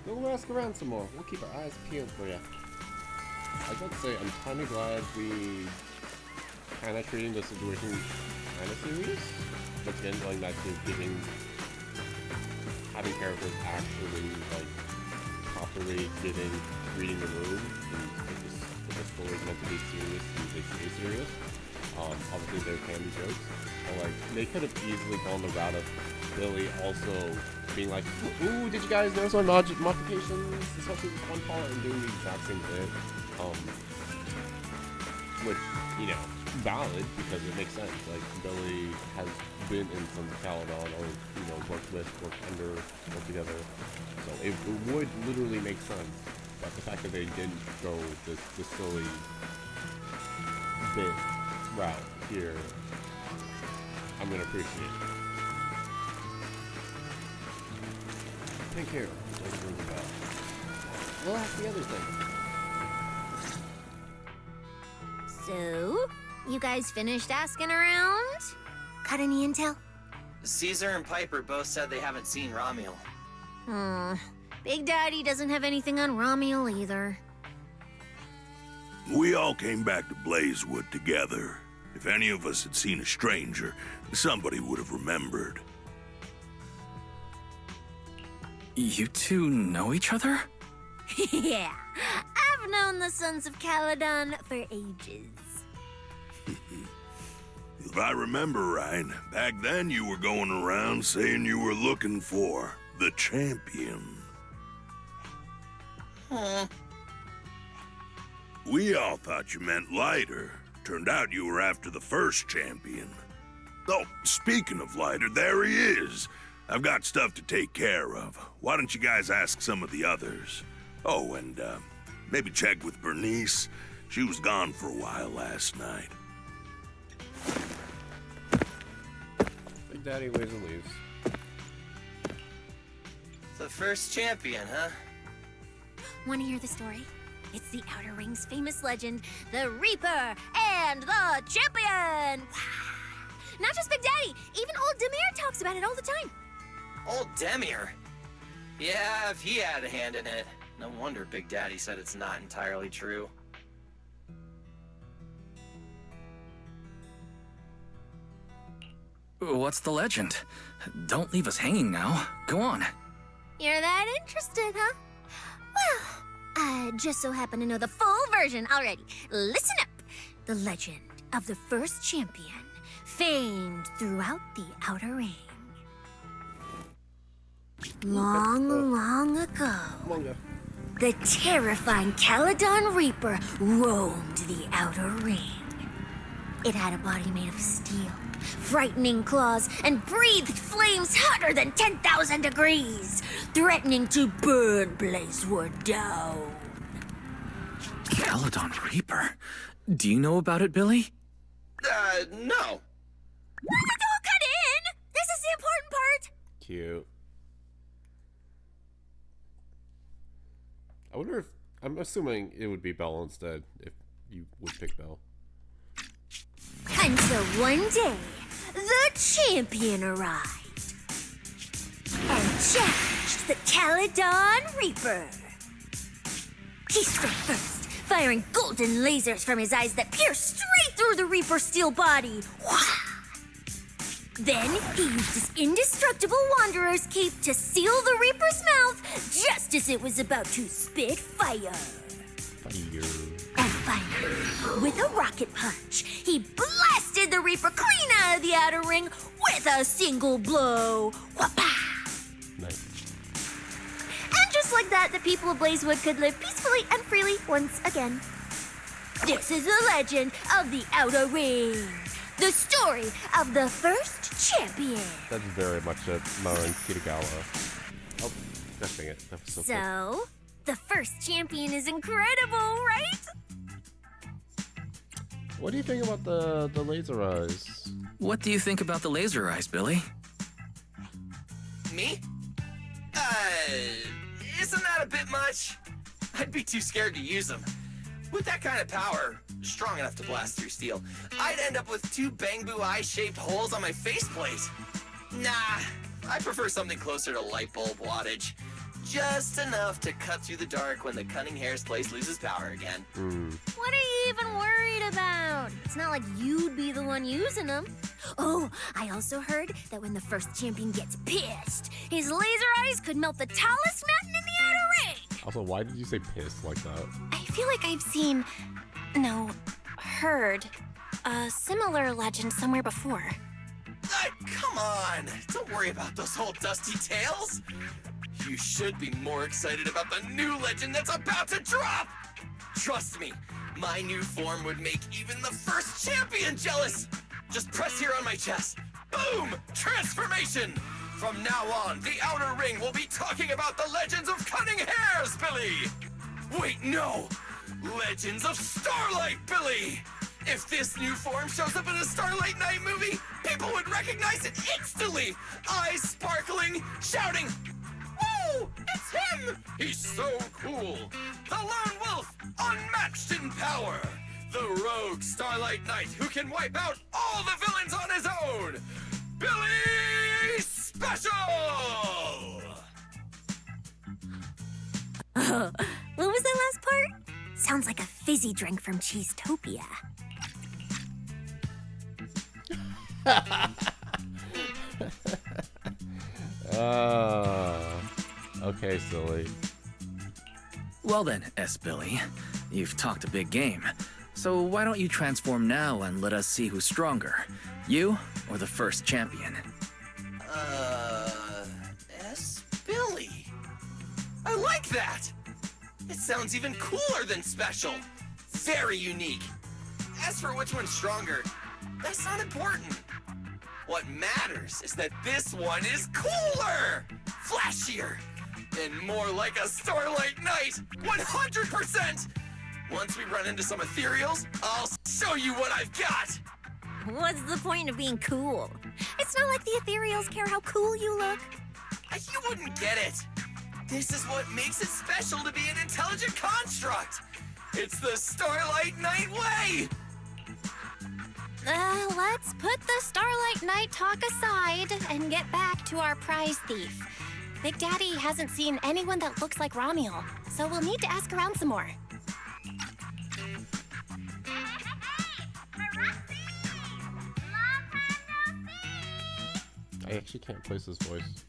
We'll ask around some more. We'll keep our eyes peeled for you. I gotta say, I'm kind of glad we kind of treating the situation kind of serious, but then going back to having characters actually like properly reading the room, and if the story is meant to be serious, they stay serious. Obviously there can be jokes, but like they could have easily gone the route of Billy also being like, "Ooh, did you guys notice our modifications, especially this one part," and doing the exact same bit. Which, you know, valid because it makes sense. Like, Billy has been in Sons of Caledon, or, you know, worked together. So it would literally make sense. But the fact that they didn't go this silly bit route here, I'm gonna appreciate it. Pink hair, doesn't ring a bell. Well, that's the other thing. So, you guys finished asking around? Got any intel? Caesar and Piper both said they haven't seen Romuel. Big Daddy doesn't have anything on Romuel either. We all came back to Blazewood together. If any of us had seen a stranger, somebody would have remembered. You two know each other? Yeah, I've known the Sons of Caledon for ages. If I remember right, back then you were going around saying you were looking for the champion. We all thought you meant Lighter. Turned out you were after the first champion. Oh, speaking of Lighter, there he is. I've got stuff to take care of. Why don't you guys ask some of the others? Oh, and maybe check with Bernice. She was gone for a while last night. Big Daddy waves and leaves. The first champion, huh? Want to hear the story? It's the Outer Ring's famous legend, the Reaper and the Champion! Not just Big Daddy, even old Demir talks about it all the time. Old Demir? Yeah, if he had a hand in it. No wonder Big Daddy said it's not entirely true. What's the legend? Don't leave us hanging now. Go on. You're that interested, huh? Well, I just so happen to know the full version already. Listen up! The legend of the first champion, famed throughout the Outer Ring. Long ago, the terrifying Caledon Reaper roamed the Outer Ring. It had a body made of steel, frightening claws, and breathed flames hotter than 10,000 degrees, threatening to burn Blazewood down. Caledon Reaper? Do you know about it, Billy? No. Don't cut in! This is the important part! Cute. I wonder if... I'm assuming it would be Belle instead, if you would pick Belle. Until one day, the champion arrived and challenged the Caledon Reaper. He struck first, firing golden lasers from his eyes that pierced straight through the Reaper's steel body. Then he used his indestructible Wanderer's cape to seal the Reaper's mouth just as it was about to spit fire. And finally, with a rocket punch, he blasted the Reaper clean out of the Outer Ring with a single blow. Nice. And just like that, the people of Blazewood could live peacefully and freely once again. This is the legend of the Outer Ring. The story of the first champion. That's very much a Marin Kitagawa. Oh, gosh dang it. That was so quick. So, the first champion is incredible, right? What do you think about the laser eyes? What do you think about the laser eyes, Billy? Me? Isn't that a bit much? I'd be too scared to use them. With that kind of power, strong enough to blast through steel, I'd end up with 2 Bangbu eye-shaped holes on my faceplate. Nah, I prefer something closer to light bulb wattage. Just enough to cut through the dark when the cunning hair's place loses power again. What are you even worried about? It's not like you'd be the one using them. Oh, I also heard that when the first champion gets pissed, his laser eyes could melt the tallest mountain in the Outer Ring. Also, why did you say piss like that? I feel like I've heard a similar legend somewhere before. Come on! Don't worry about those old dusty tales! You should be more excited about the new legend that's about to drop! Trust me, my new form would make even the first champion jealous! Just press here on my chest. Boom! Transformation! From now on, the Outer Ring will be talking about the legends of cunning hairs, Billy! Wait, no! Legends of Starlight, Billy! If this new form shows up in a Starlight Night movie, people would recognize it instantly! Eyes sparkling, shouting, "Woo! It's him! He's so cool! The Lone Wolf, unmatched in power! The rogue Starlight Knight who can wipe out all the villains on his own! Billy Special! What was that last part? Sounds like a fizzy drink from Cheesetopia. Okay, silly. Well then, S. Billy, you've talked a big game. So why don't you transform now and let us see who's stronger? You or the first champion? S. Billy. I like that! It sounds even cooler than special. Very unique. As for which one's stronger, that's not important. What matters is that this one is cooler, flashier, and more like a Starlight Knight, 100%! Once we run into some ethereals, I'll show you what I've got! What's the point of being cool? It's not like the ethereals care how cool you look. You wouldn't get it. This is what makes it special to be an intelligent construct. It's the Starlight Knight way! Let's put the Starlight Knight talk aside and get back to our prize thief. Big Daddy hasn't seen anyone that looks like Ramiel, so we'll need to ask around some more. I actually can't place his voice.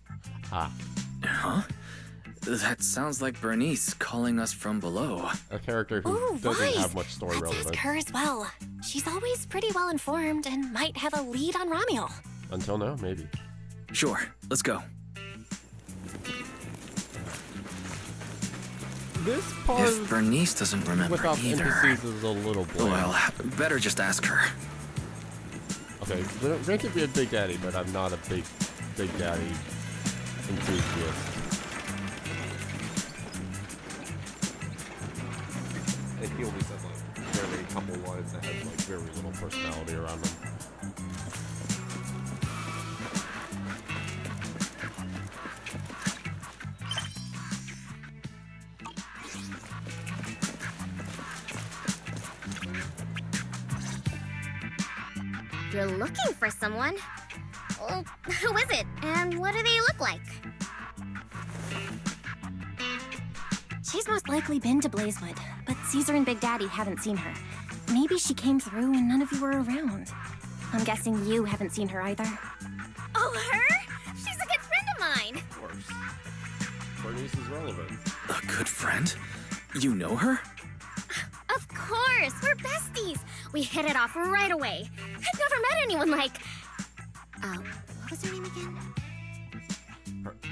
Ah. Huh? That sounds like Bernice calling us from below. A character who Ooh, doesn't right. have much story Let's relevance. ask her as well. She's always pretty well informed and might have a lead on Ramiel. Until now, maybe. Sure, let's go. This part If Bernice doesn't remember without either, NPCs is a little bland. well, better just ask her. Okay, granted be a Big Daddy, but I'm not a Big Daddy enthusiast. And he only says like very couple lines that has like very little personality around them. You're looking for someone? Well, who is it? And what do they look like? She's most likely been to Blazewood, but Caesar and Big Daddy haven't seen her. Maybe she came through when none of you were around. I'm guessing you haven't seen her either. Oh, her? She's a good friend of mine. Of course. Bernice is relevant. A good friend? You know her? Of course, we're besties. We hit it off right away. I've never met anyone like... what was her name again?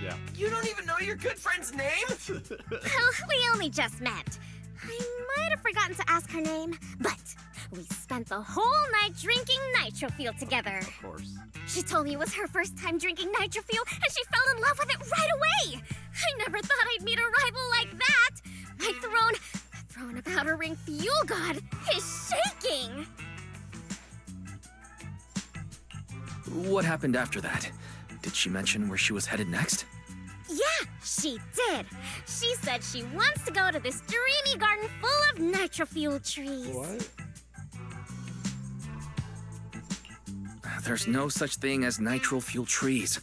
Yeah. You don't even know your good friend's name? Well, we only just met. I might have forgotten to ask her name, but we spent the whole night drinking nitro fuel together. Of course. She told me it was her first time drinking nitro fuel, and she fell in love with it right away. I never thought I'd meet a rival like that. My throne, the throne of Outer Ring Fuel God, is shaking. What happened after that? Did she mention where she was headed next? Yeah, she did. She said she wants to go to this dreamy garden full of nitro fuel trees. What? There's no such thing as nitro fuel trees.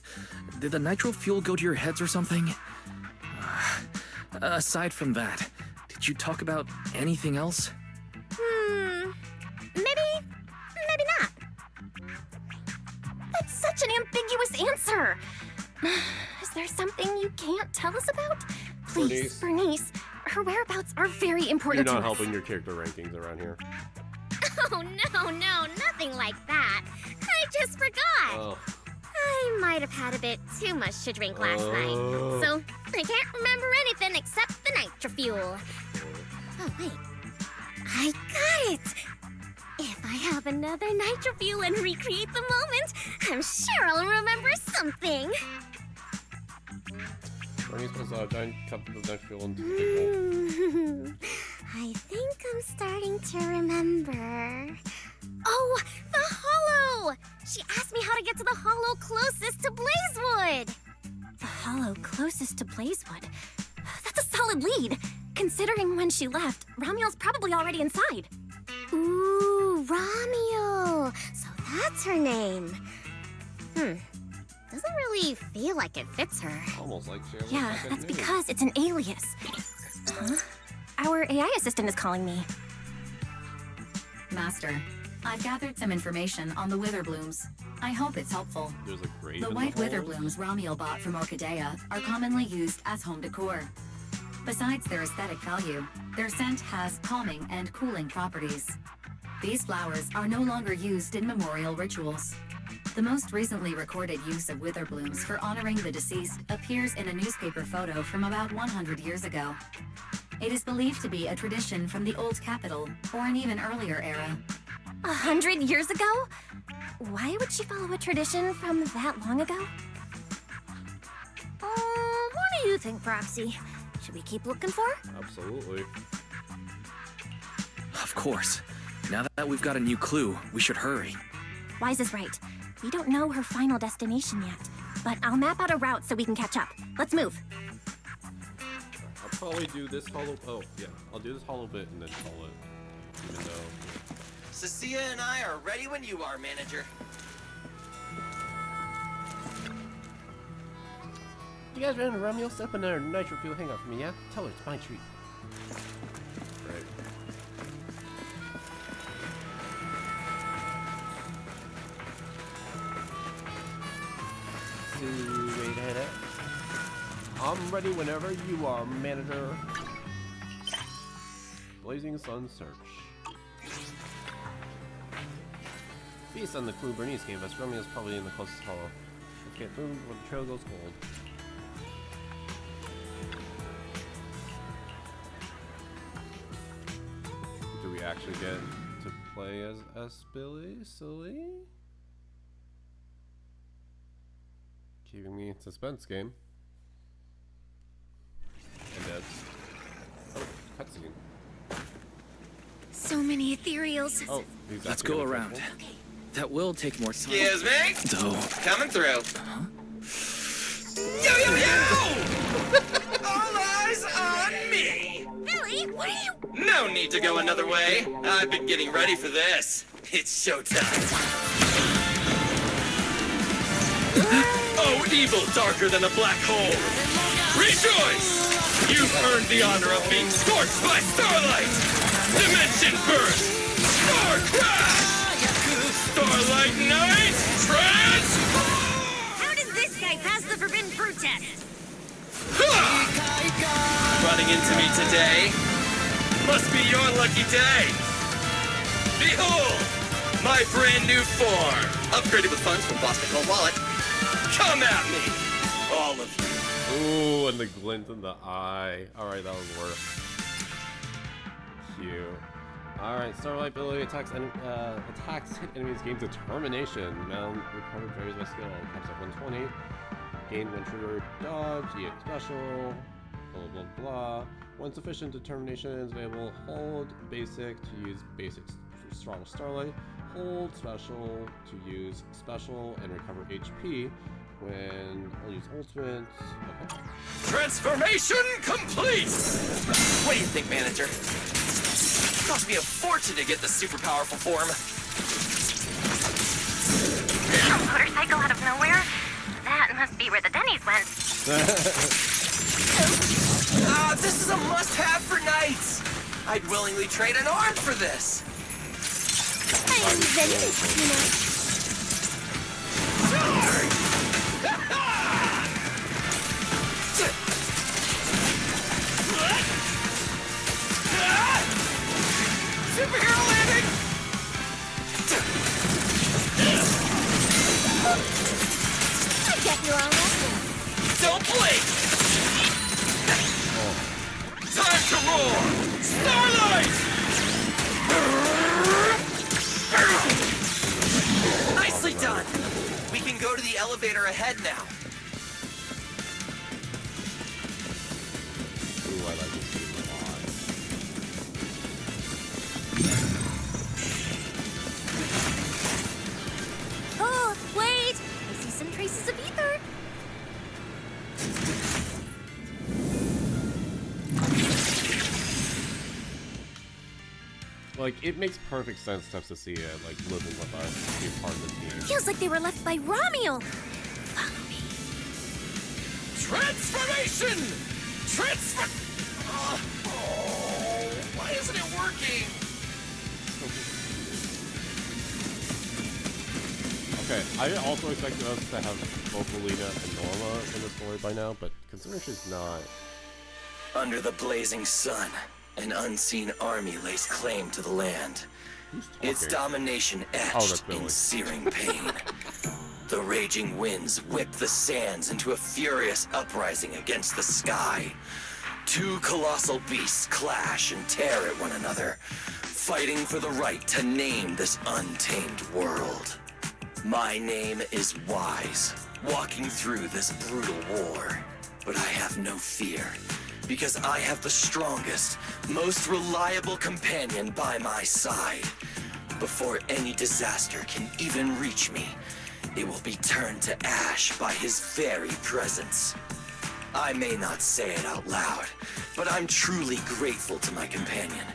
Did the nitro fuel go to your heads or something? Aside from that, did you talk about anything else? Maybe not. That's such an ambiguous answer. Is there something you can't tell us about? Please, Bernice. Her whereabouts are very important You're not to us. helping your character rankings around here. Oh, no, nothing like that. I just forgot. Oh. I might have had a bit too much to drink last night, so I can't remember anything except the nitro fuel. Oh, wait. I got it! If I have another nitro fuel and recreate the moment, I'm sure I'll remember something. Bernice was a giant cup of nitro fuel into the big bowl. I think I'm starting to remember. Oh, the hollow! She asked me how to get to the hollow closest to Blazewood. The hollow closest to Blazewood. That's a solid lead. Considering when she left, Ramiel's probably already inside. Ooh, Ramiel. So that's her name. Doesn't really feel like it fits her. Almost like she has Yeah, like a that's name. because it's an alias. Huh? Our AI assistant is calling me. Master, I've gathered some information on the Witherblooms. I hope it's helpful. There's a grave The in white hole. Witherblooms Ramiel bought from Orchidea are commonly used as home decor. Besides their aesthetic value, their scent has calming and cooling properties. These flowers are no longer used in memorial rituals. The most recently recorded use of Witherblooms for honoring the deceased appears in a newspaper photo from about 100 years ago. It is believed to be a tradition from the Old Capital or an even earlier era. 100 years ago? Why would she follow a tradition from that long ago? What do you think, Proxy? Should we keep looking for her? Absolutely. Of course. Now that we've got a new clue, we should hurry. Wise is right. We don't know her final destination yet, but I'll map out a route so we can catch up. Let's move. I'll probably do this hollow. Oh, yeah. I'll do this hollow bit and then call it. Even though. Cecilia and I are ready when you are, manager. You guys ran to Romeo? Set up another nitro fuel hangout for me, yeah? Tell her it's my treat. Right. I'm ready whenever you are, manager. Blazing Sun Search. Based on the clue Bernice gave us, Romeo's probably in the closest hollow. Let's get food when the trail goes cold. Do we actually get to play as Billy? Silly? Keeping me in suspense game. And that's... Oh, cutscene. So many ethereals. Oh, he's Let's actually go gonna around. temple? That will take more time. Excuse me? Though. Coming through. Yo, yo, yo! All eyes on me! Billy, what are you? No need to go another way. I've been getting ready for this. It's showtime. Oh, evil darker than a black hole. Rejoice! You've earned the honor of being scorched by starlight! Dimension burst! Star crash! Starlight night! Transform! How does this guy pass the forbidden fruit test? Running into me today must be your lucky day. Behold, my brand new form, upgraded with funds from Boston Gold Wallet. Come at me, all of you. Ooh, and the glint in the eye. Alright, that was worse. Cute. Alright, Starlight ability attacks hit enemies, gain determination. Amount recovered varies by skill. Caps at 120. Gain 1 trigger dodge, EX special, blah blah blah. When sufficient determination is available, hold basic to use basic for strong Starlight. Hold special to use special and recover HP. When I'll use ultimate. Okay. Transformation complete! What do you think, manager? It cost me a fortune to get this super powerful form. A motorcycle out of nowhere? That must be where the Denny's went. This is a must-have for nights. I'd willingly trade an arm for this. I'm Zenless, you know. Superhero landing! I get you all that. Don't blink! Time to roar! Starlight! Nicely done! We can go to the elevator ahead now. Ooh, I like this game a lot. Oh, wait! I see some traces of ether. Like, it makes perfect sense to have Cecilia, like, living with us, being part of the team. Feels like they were left by Ramiel. Follow me. Transformation! Oh, why isn't it working? Okay, I also expected us to have both Alina and Norma in the story by now, but considering she's not... Under the blazing sun, an unseen army lays claim to the land. Its domination etched in searing pain. The raging winds whip the sands into a furious uprising against the sky. Two colossal beasts clash and tear at one another, fighting for the right to name this untamed world. My name is Wise, walking through this brutal war. But I have no fear, because I have the strongest, most reliable companion by my side. Before any disaster can even reach me, it will be turned to ash by his very presence. I may not say it out loud, but I'm truly grateful to my companion.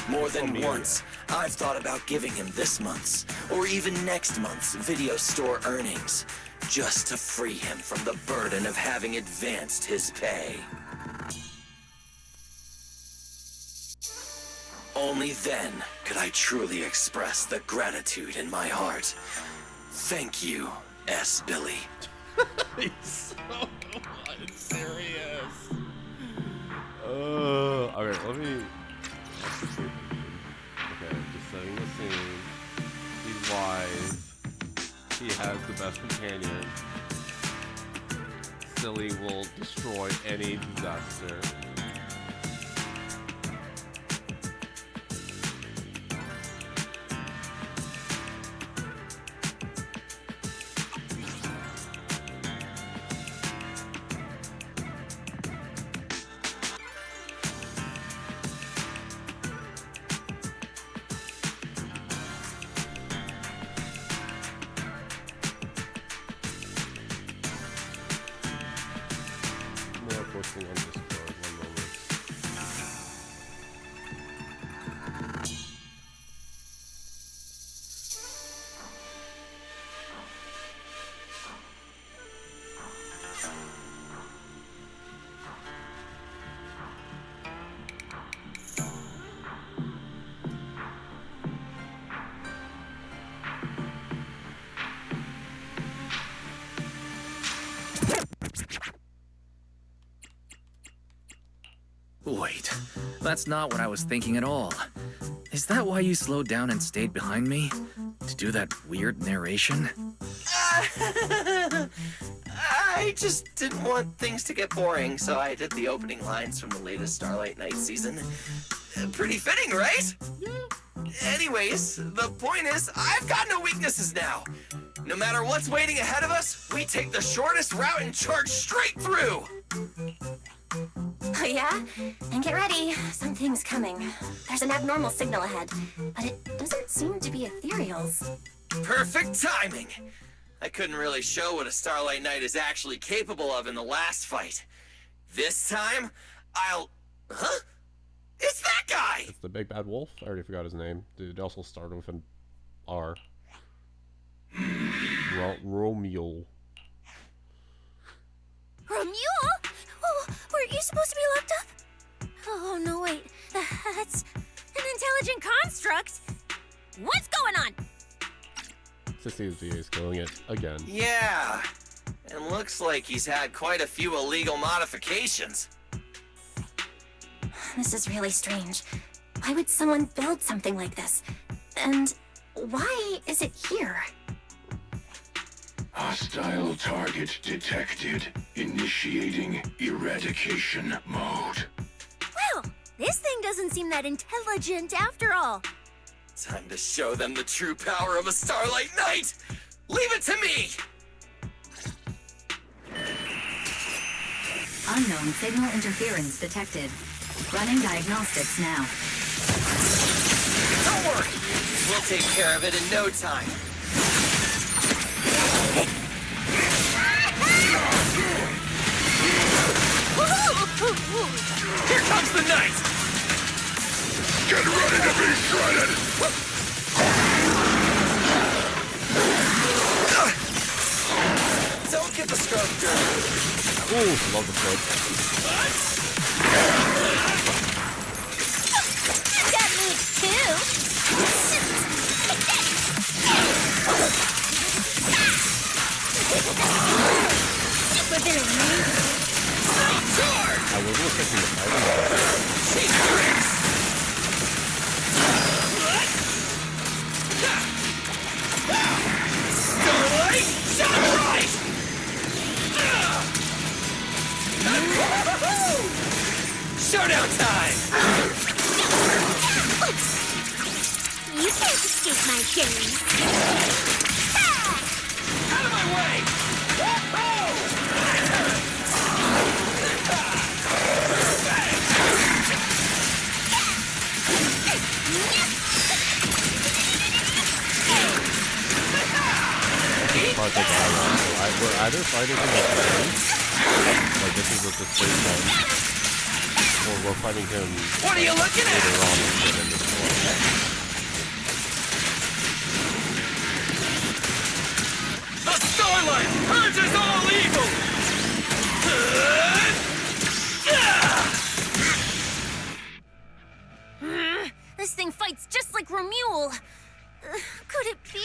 More than once, I've thought about giving him this month's, or even next month's video store earnings, just to free him from the burden of having advanced his pay. Only then could I truly express the gratitude in my heart. Thank you, S. Billy. He's so unserious. Okay, let me... Okay, just setting the scene. He's wise. He has the best companion. Silly will destroy any disaster. Wait, that's not what I was thinking at all. Is that why you slowed down and stayed behind me? To do that weird narration? I just didn't want things to get boring, so I did the opening lines from the latest Starlight Night season. Pretty fitting, right? Anyways, the point is, I've got no weaknesses now. No matter what's waiting ahead of us, we take the shortest route and charge straight through. Oh yeah? And get ready, something's coming. There's an abnormal signal ahead, but it doesn't seem to be ethereals. Perfect timing! I couldn't really show what a Starlight Knight is actually capable of in the last fight. This time, I'll... Huh? It's that guy! It's the big bad wolf? I already forgot his name. It also started with an R. Romeo. Romuel? Oh, weren't you supposed to be locked up? Oh, no, wait. That's an intelligent construct. What's going on? Sissy's VA is killing it again. Yeah, and looks like he's had quite a few illegal modifications. This is really strange. Why would someone build something like this? And why is it here? Hostile target detected. Initiating eradication mode. Well, this thing doesn't seem that intelligent after all. Time to show them the true power of a Starlight Knight! Leave it to me! Unknown signal interference detected. Running diagnostics now. Don't worry! We'll take care of it in no time. Here comes the knight! Get ready to be shredded! Don't get the scrub dirty. Ooh, love the flip. That moves too. Super villain, right? I wasn't expecting the fighting. Starlight, sunrise! Showdown time! You can't escape my gaze. Out of my way! Were either fighting him at the end? Like this is what the first one. Or we're fighting him What are you looking at? later on in this one. The Starlight purges all evil! This thing fights just like Romule. Could it be?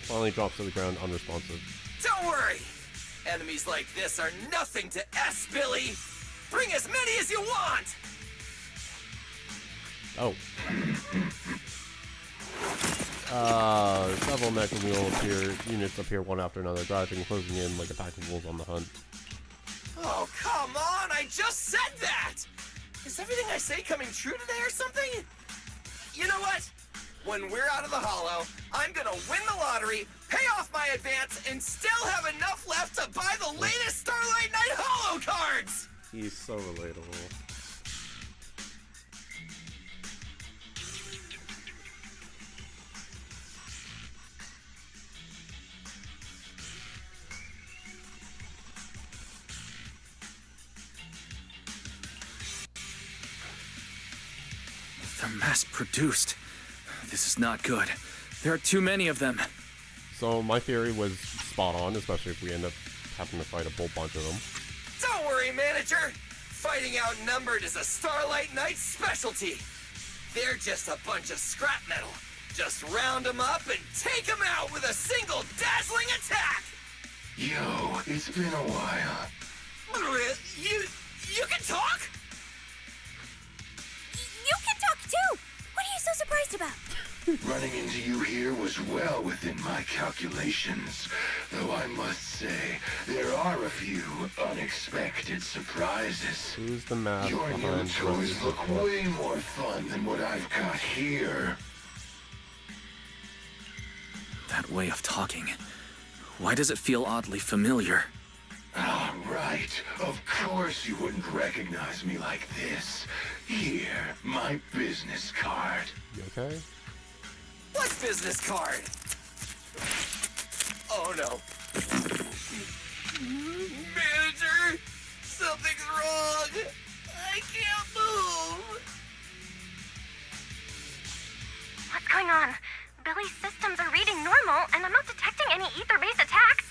Finally drops to the ground unresponsive. Don't worry! Enemies like this are nothing to S, Billy! Bring as many as you want! Oh. Several mech units appear one after another, driving, closing in like attack wolves on the hunt. Oh, come on! I just said that! Is everything I say coming true today or something? You know what? When we're out of the Hollow, I'm gonna win the lottery, pay off my advance, and still have enough left to buy the latest Starlight Knight Hollow cards! He's so relatable. They're mass-produced. This is not good. There are too many of them. So my theory was spot on, especially if we end up having to fight a whole bunch of them. Don't worry, manager! Fighting outnumbered is a Starlight Knight's specialty. They're just a bunch of scrap metal. Just round them up and take them out with a single dazzling attack! Yo, it's been a while. You can talk? You can talk too! What are you so surprised about? Running into you here was well within my calculations, though I must say, there are a few unexpected surprises. Who's the mask Your new behind toys look way more fun than what I've got here. That way of talking. Why does it feel oddly familiar? Ah, right. Of course you wouldn't recognize me like this. Here, my business card. You okay? What business card? Oh no. Manager! Something's wrong! I can't move! What's going on? Billy's systems are reading normal, and I'm not detecting any ether-based attacks.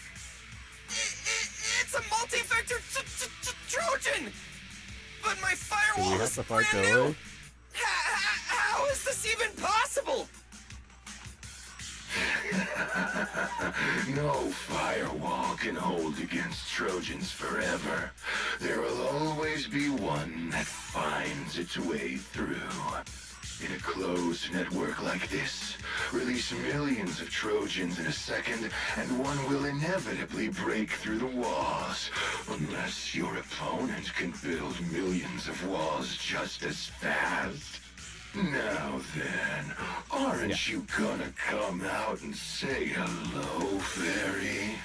It's a multi-vector Trojan! But my Do firewall we have is to fight brand Billy? new! How is this even possible? No firewall can hold against Trojans forever. There will always be one that finds its way through. In a closed network like this, release millions of Trojans in a second, and one will inevitably break through the walls. Unless your opponent can build millions of walls just as fast. Now then, aren't you gonna come out and say hello, fairy?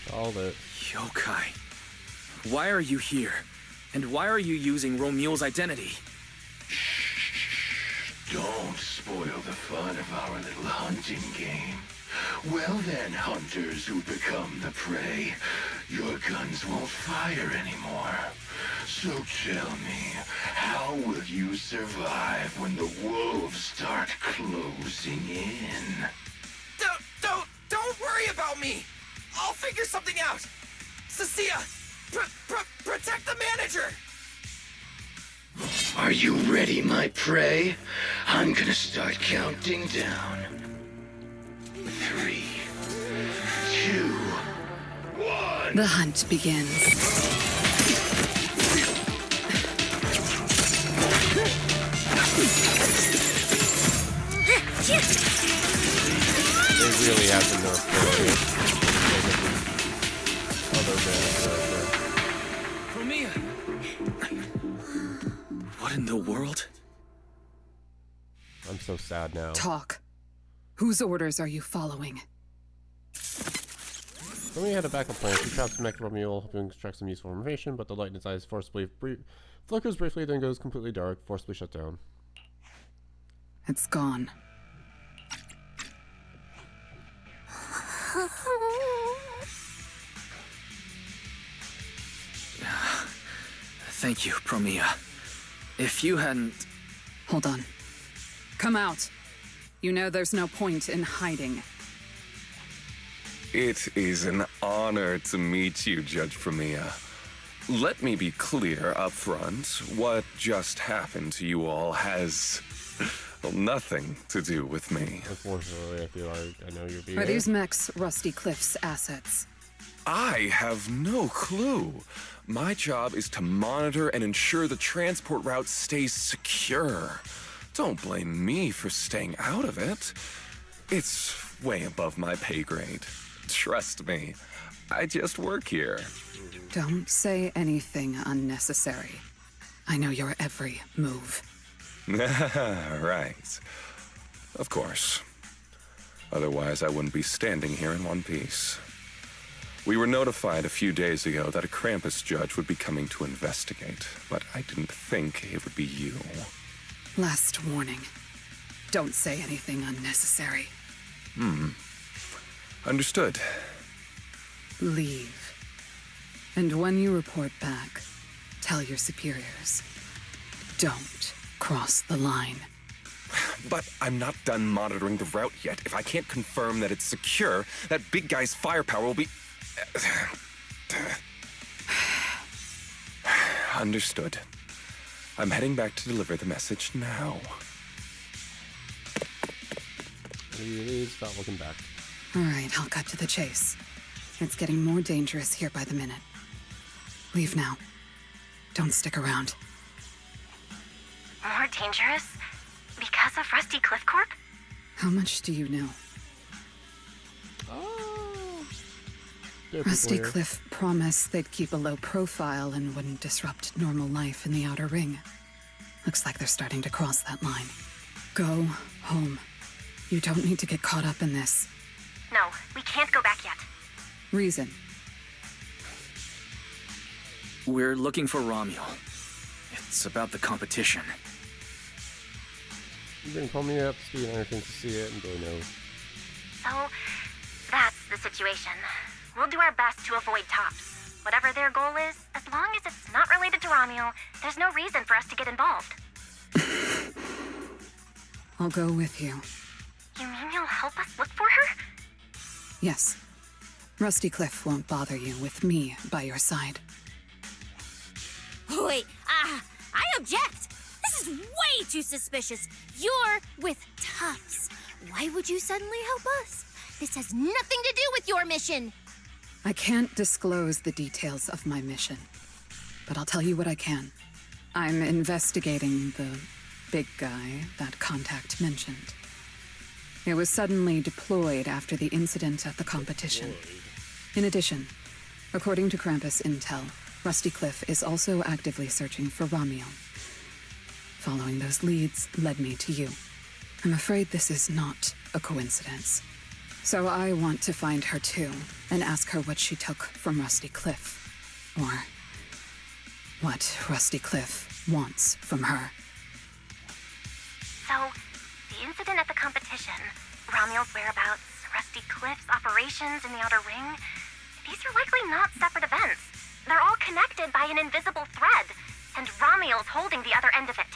Called it. Yokai. Why are you here? And why are you using Romule's identity? Don't spoil the fun of our little hunting game. Well then, hunters who become the prey, your guns won't fire anymore. So tell me, how will you survive when the wolves start closing in? Don't worry about me! I'll figure something out! Cecilia, protect the manager! Are you ready, my prey? I'm gonna start counting down. 3, 2, 1. The hunt begins. They really have to nerf Romeo! What in the world? I'm so sad now. Talk. Whose orders are you following? Then we had a backup plan. She traps the Romeo, hoping to extract some useful information, but the light in his eyes forcibly flickers briefly, then goes completely dark, forcibly shut down. It's gone. Thank you, Promia. If you hadn't... Hold on. Come out. You know there's no point in hiding. It is an honor to meet you, Judge Promia. Let me be clear up front. What just happened to you all has nothing to do with me. Unfortunately, I feel like I know you're being... Are these mechs Rusty Cliff's assets? I have no clue. My job is to monitor and ensure the transport route stays secure. Don't blame me for staying out of it. It's way above my pay grade. Trust me, I just work here. Don't say anything unnecessary. I know your every move. Right. Of course. Otherwise, I wouldn't be standing here in one piece. We were notified a few days ago that a Krampus judge would be coming to investigate, but I didn't think it would be you. Last warning. Don't say anything unnecessary. Understood. Leave. And when you report back, tell your superiors. Don't cross the line. But I'm not done monitoring the route yet. If I can't confirm that it's secure, that big guy's firepower will be... Understood. I'm heading back to deliver the message now. He leaves without looking back. All right, I'll cut to the chase. It's getting more dangerous here by the minute. Leave now. Don't stick around. More dangerous? Because of Rusty Cliff Corp? How much do you know? Rusty Cliff promised they'd keep a low profile and wouldn't disrupt normal life in the Outer Ring. Looks like they're starting to cross that line. Go home. You don't need to get caught up in this. No, we can't go back yet. Reason. We're looking for Romuald. It's about the competition. You can pull me up to speed on everything to see it and Billy knows. So, that's the situation. We'll do our best to avoid tops. Whatever their goal is, as long as it's not related to Romeo, there's no reason for us to get involved. I'll go with you. You mean you'll help us look for her? Yes. Rusty Cliff won't bother you with me by your side. Wait, I object! This is way too suspicious. You're with Tufts. Why would you suddenly help us? This has nothing to do with your mission. I can't disclose the details of my mission, but I'll tell you what I can. I'm investigating the big guy that Contact mentioned. It was suddenly deployed after the incident at the competition. In addition, according to Krampus intel, Rusty Cliff is also actively searching for Romeo. Following those leads led me to you. I'm afraid this is not a coincidence. So I want to find her too, and ask her what she took from Rusty Cliff. Or what Rusty Cliff wants from her. So, the incident at the competition, Romeo's whereabouts, Rusty Cliff's operations in the Outer Ring, these are likely not separate events. They're all connected by an invisible thread, and Ramiel's holding the other end of it.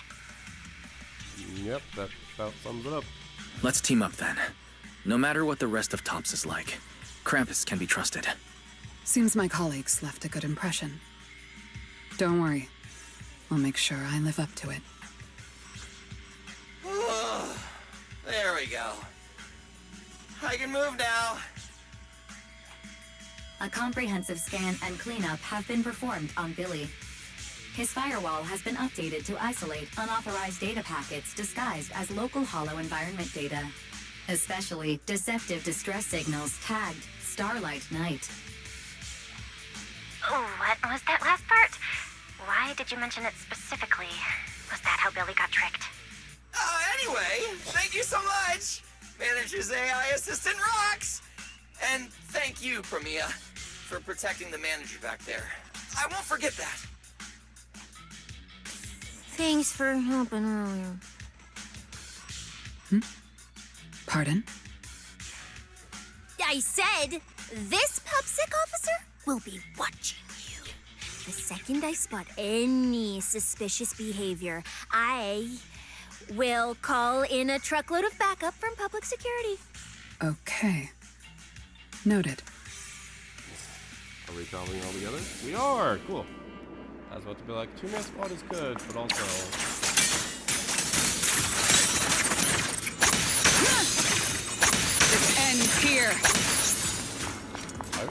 Yep, that about sums it up. Let's team up then. No matter what the rest of Tops is like, Krampus can be trusted. Seems my colleagues left a good impression. Don't worry. I'll make sure I live up to it. There we go. I can move now. A comprehensive scan and cleanup have been performed on Billy. His firewall has been updated to isolate unauthorized data packets disguised as local Hollow environment data, especially deceptive distress signals tagged Starlight Night. Oh, what was that last part? Why did you mention it specifically? Was that how Billy got tricked? Anyway, thank you so much! Manager's AI assistant rocks! And thank you, Premia, for protecting the manager back there. I won't forget that. Thanks for helping earlier. Pardon? I said, this PubSec officer will be watching you. The second I spot any suspicious behavior, I will call in a truckload of backup from public security. Okay. Noted. Are we traveling all together? We are! Cool. I was about to be like, 2-man squad is good, but also... This ends here! I am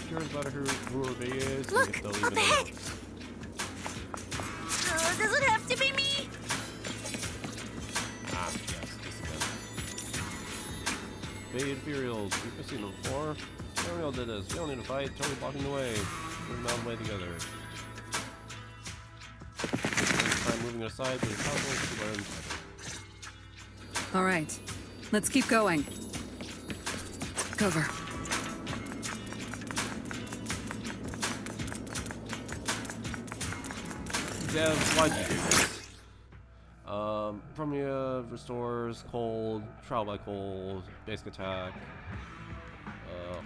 curious about who her baby is. Look, and if they'll up even ahead! know. Does it have to be me? Ah, yes, just again. Bay Imperials, we've seen them before. Ariel did this. We don't need to fight. Totally blocking the way. Moving out of the way together. Next time moving aside, but it's possible to learn. All right. Let's keep going. Cover. Dev, why'd you do this? Premia restores cold, trial by cold, basic attack,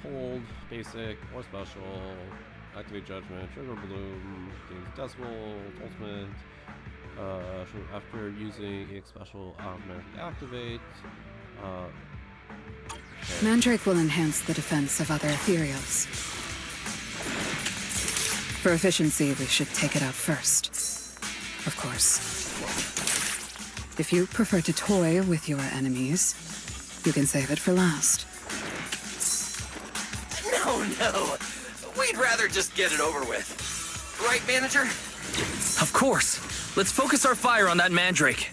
hold, basic, or special, activate judgment, trigger bloom, gains decibel, ultimate, after using a special automatically activate, Mandrake will enhance the defense of other ethereals. For efficiency, we should take it out first. Of course. If you prefer to toy with your enemies, you can save it for last. No. We'd rather just get it over with. Right, manager? Of course. Let's focus our fire on that Mandrake.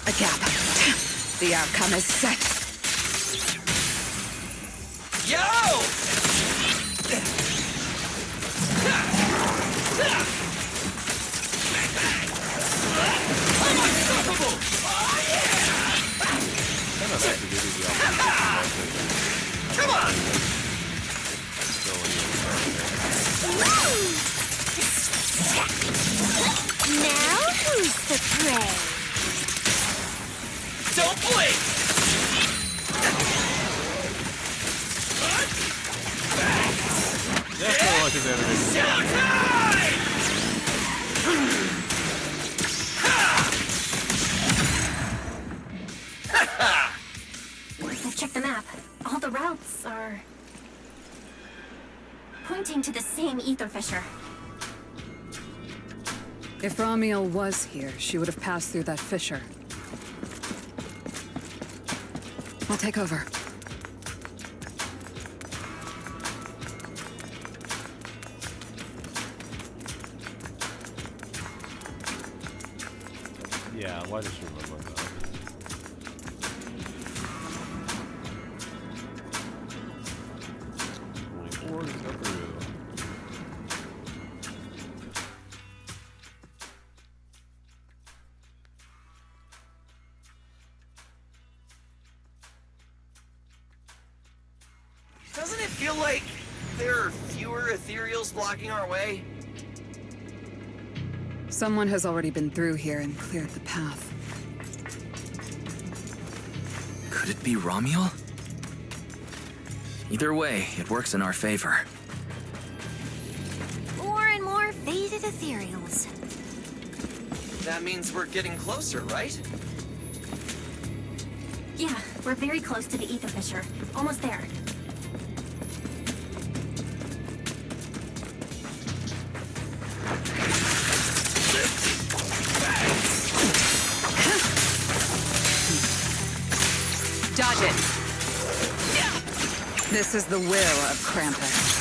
A gap. The outcome is set. Yo! I'm unstoppable! Oh, yeah! Come on! Now who's the prey? Don't blink! Yeah, I like his animation. Showtime! I've checked the map. All the routes are pointing to the same ether fissure. If Ramiel was here, she would have passed through that fissure. I'll take over. Yeah, why does she remember that? Only 4 to go through. Doesn't it feel like there are fewer ethereals blocking our way? Someone has already been through here and cleared the path. Could it be Ramiel? Either way, it works in our favor. More and more faded ethereals. That means we're getting closer, right? Yeah, we're very close to the ether fissure. Almost there. Dodge it. This is the will of Krampus.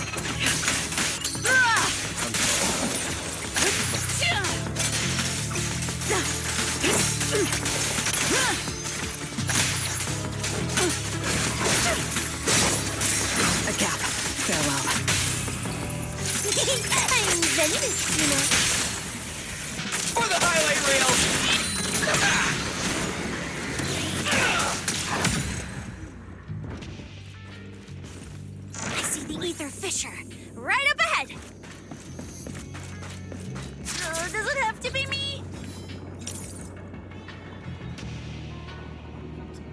A gap. Farewell. I'm Zenless, you know. For the highlight reel! I see the ether fissure. Right up ahead! Does it have to be me?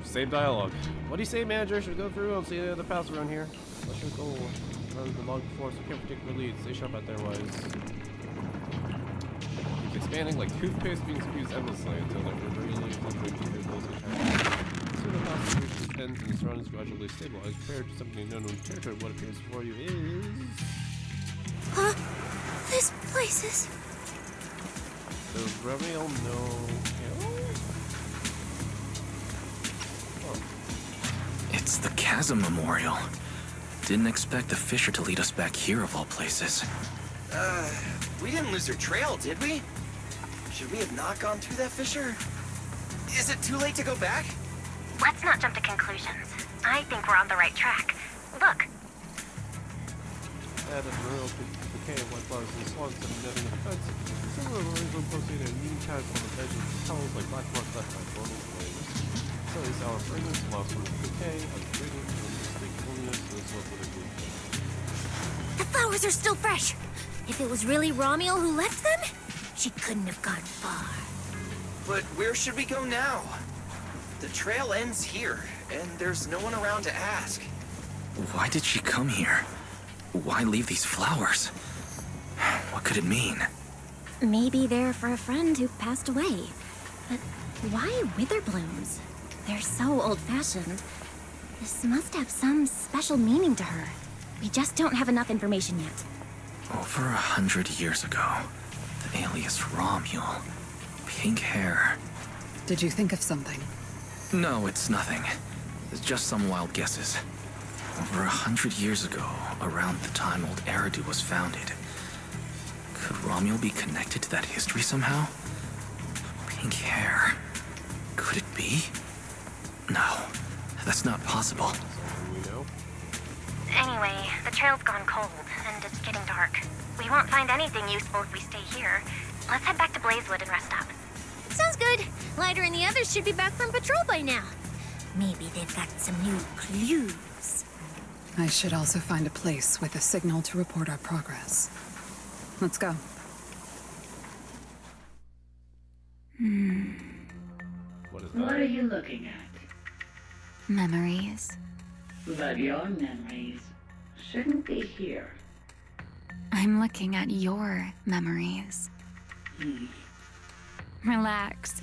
Same dialogue. What do you say, manager? Should we go through and see the other paths around here? Let's just go around the log before, so we can't predict the leads. Stay sharp out there, wise. Keeps expanding like toothpaste being squeezed endlessly until they're really fluctuating deeper close to town. Soon the path reaches ends and the surroundings gradually stabilize. Prior to something unknown territory, what appears before you is... Huh? This place is... Does Romeo know hell? It's the Chasm Memorial. Didn't expect the fissure to lead us back here of all places. We didn't lose our trail, did we? Should we have not gone through that fissure? Is it too late to go back? Let's not jump to conclusions. I think we're on the right track. Look. Add a rural decay of white flowers and swans and netting of the fence. Similar arrangement posted at unique times on the edges of tunnels like black marks left by normal flames. Slightly sour fragrance allows for decay of fragrance and distinct holiness to this level of green. The flowers are still fresh. If it was really Romuald who left them, she couldn't have gone far. But where should we go now? The trail ends here, and there's no one around to ask. Why did she come here? Why leave these flowers? What could it mean? Maybe they're for a friend who passed away. But why wither blooms? They're so old-fashioned. This must have some special meaning to her. We just don't have enough information yet. Over 100 years ago, the alias Romuald. Pink hair. Did you think of something? No, it's nothing. It's just some wild guesses. Over 100 years ago, around the time old Eridan was founded. Could Romuald be connected to that history somehow? Pink hair. Could it be? No, that's not possible. Anyway, the trail's gone cold, and it's getting dark. We won't find anything useful if we stay here. Let's head back to Blazewood and rest up. Sounds good. Lighter and the others should be back from patrol by now. Maybe they've got some new clues. I should also find a place with a signal to report our progress. Let's go. What is that? What are you looking at? Memories. But your memories shouldn't be here. I'm looking at your memories. Relax.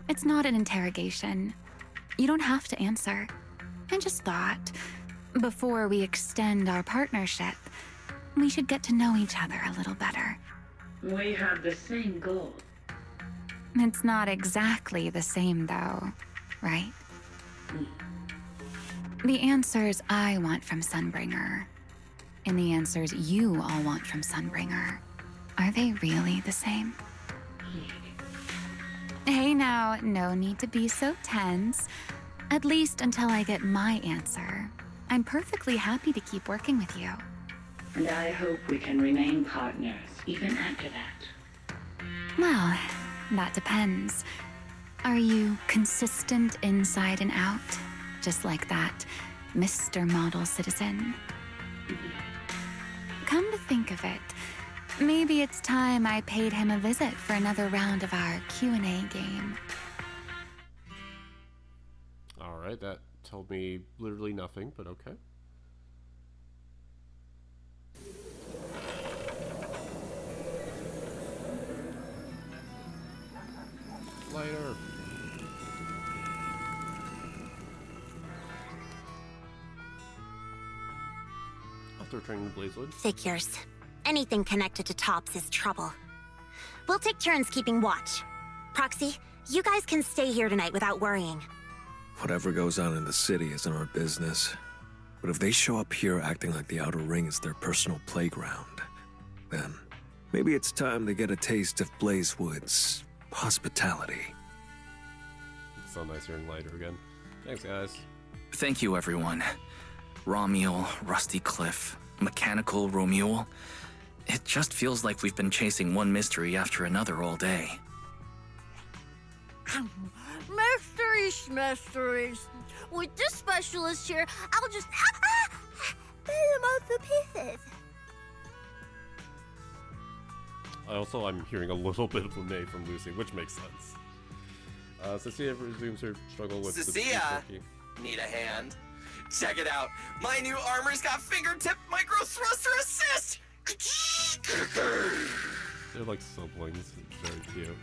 It's not an interrogation. You don't have to answer. I just thought, before we extend our partnership, we should get to know each other a little better. We have the same goal. It's not exactly the same, though, right? The answers I want from Sunbringer, and the answers you all want from Sunbringer, are they really the same? Hey now, no need to be so tense. At least until I get my answer. I'm perfectly happy to keep working with you. And I hope we can remain partners even after that. Well, that depends. Are you consistent inside and out? Just like that Mr. Model Citizen? Come to think of it, maybe it's time I paid him a visit for another round of our Q&A game. Alright, that told me literally nothing, but okay. after training with Blazewood. Figures. Anything connected to Tops is trouble. We'll take turns keeping watch. Proxy, you guys can stay here tonight without worrying. Whatever goes on in the city isn't our business. But if they show up here acting like the Outer Ring is their personal playground, then maybe it's time to get a taste of Blazewood's hospitality. It's so nice hearing Lighter again. Thanks, guys. Thank you, everyone. Romuel, Rusty Cliff, Mechanical Romuel. It just feels like we've been chasing one mystery after another all day. Mysteries. With this specialist here, I'll just pull them out the pieces. I'm hearing a little bit of LeMay from Lucy, which makes sense. Cecilia resumes her struggle with Cecilia, need a hand. Check it out. My new armor's got fingertip micro thruster assist. They're like siblings. It's very cute.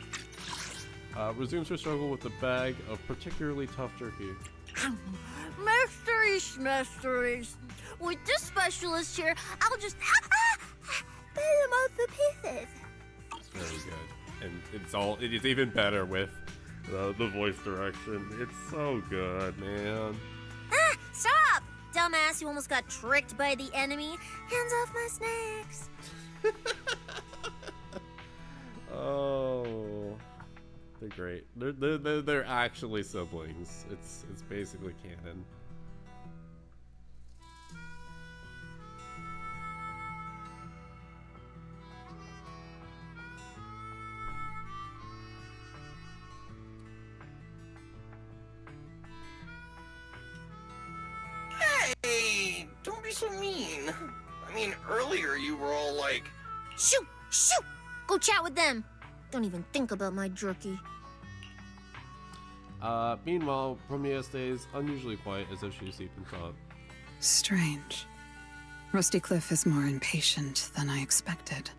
Resumes her struggle with the bag of particularly tough jerky. Mysteries. With this specialist here, I'll just pull them out the pieces. It's very good, and it is even better with the voice direction. It's so good, man. Stop! Dumbass, you almost got tricked by the enemy. Hands off my snacks. Oh, they're great. They're actually siblings. It's basically canon. Hey, don't be so mean. I mean, earlier you were all like, Shoo! Go chat with them. Don't even think about my jerky. Meanwhile, Promia stays unusually quiet as if she's deep in thought. Strange. Rusty Cliff is more impatient than I expected.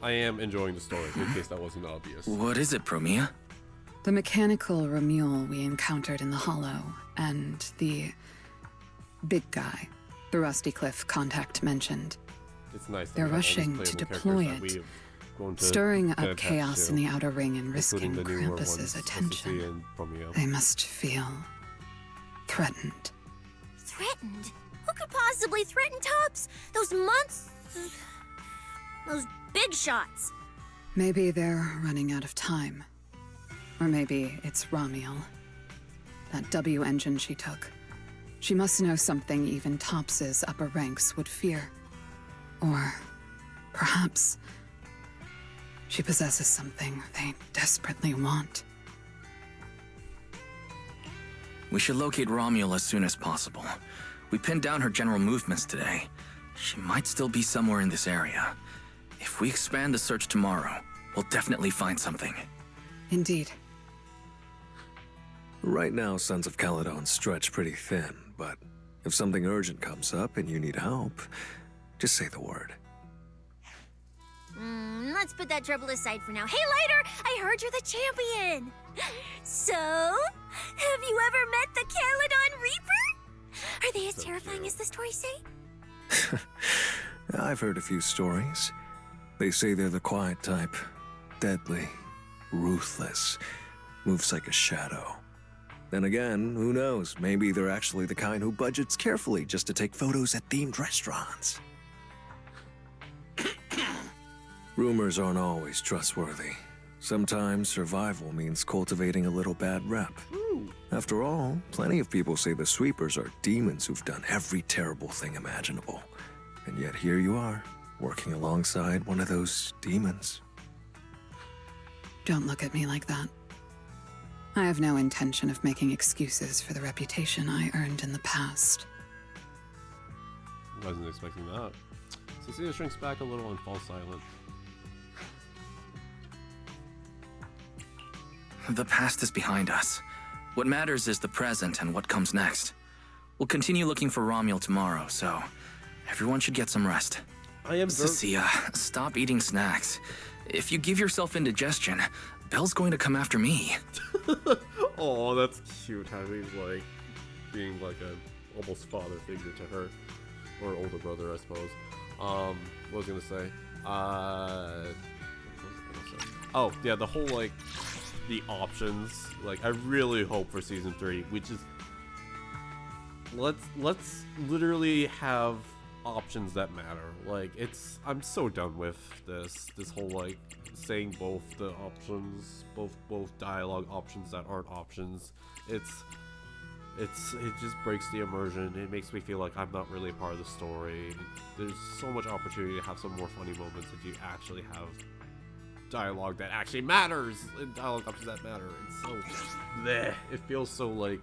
I am enjoying the story, in case that wasn't obvious. What is it, Promia? The mechanical Romuel we encountered in the Hollow, and the big guy the Rusty Cliff contact mentioned. It's nice. They're rushing to deploy it, stirring up chaos in the Outer Ring and risking Krampus's attention. They must feel threatened. Threatened? Who could possibly threaten Tops? Those big shots. Maybe they're running out of time. Or maybe it's Romuel. That W engine she took. She must know something even Tops's upper ranks would fear. Or perhaps she possesses something they desperately want. We should locate Romuel as soon as possible. We pinned down her general movements today. She might still be somewhere in this area. If we expand the search tomorrow, we'll definitely find something. Indeed. Right now, Sons of Caledon stretch pretty thin, but if something urgent comes up and you need help, just say the word. Let's put that trouble aside for now. Hey, Lighter! I heard you're the champion! So, have you ever met the Caledon Reaper? Are they as terrifying as the stories say? I've heard a few stories. They say they're the quiet type. Deadly. Ruthless. Moves like a shadow. Then again, who knows? Maybe they're actually the kind who budgets carefully just to take photos at themed restaurants. Rumors aren't always trustworthy. Sometimes survival means cultivating a little bad rep. After all, plenty of people say the sweepers are demons who've done every terrible thing imaginable. And yet here you are, working alongside one of those demons. Don't look at me like that. I have no intention of making excuses for the reputation I earned in the past. Wasn't expecting that. Cecilia shrinks back a little and falls silent. The past is behind us. What matters is the present and what comes next. We'll continue looking for Romuel tomorrow, so everyone should get some rest. Cecilia, stop eating snacks. If you give yourself indigestion, Belle's going to come after me. Oh, that's cute how he's like being like a almost father figure to her, or older brother, I suppose. What was I gonna say? Oh yeah, the whole like the options. Like I really hope for season 3, which is let's literally have options that matter. Like I'm so done with this whole like saying both the options, both dialogue options that aren't options. It just breaks the immersion. It makes me feel like I'm not really a part of the story. There's so much opportunity to have some more funny moments if you actually have dialogue that actually matters and dialogue options that matter. It's so bleh. It feels so like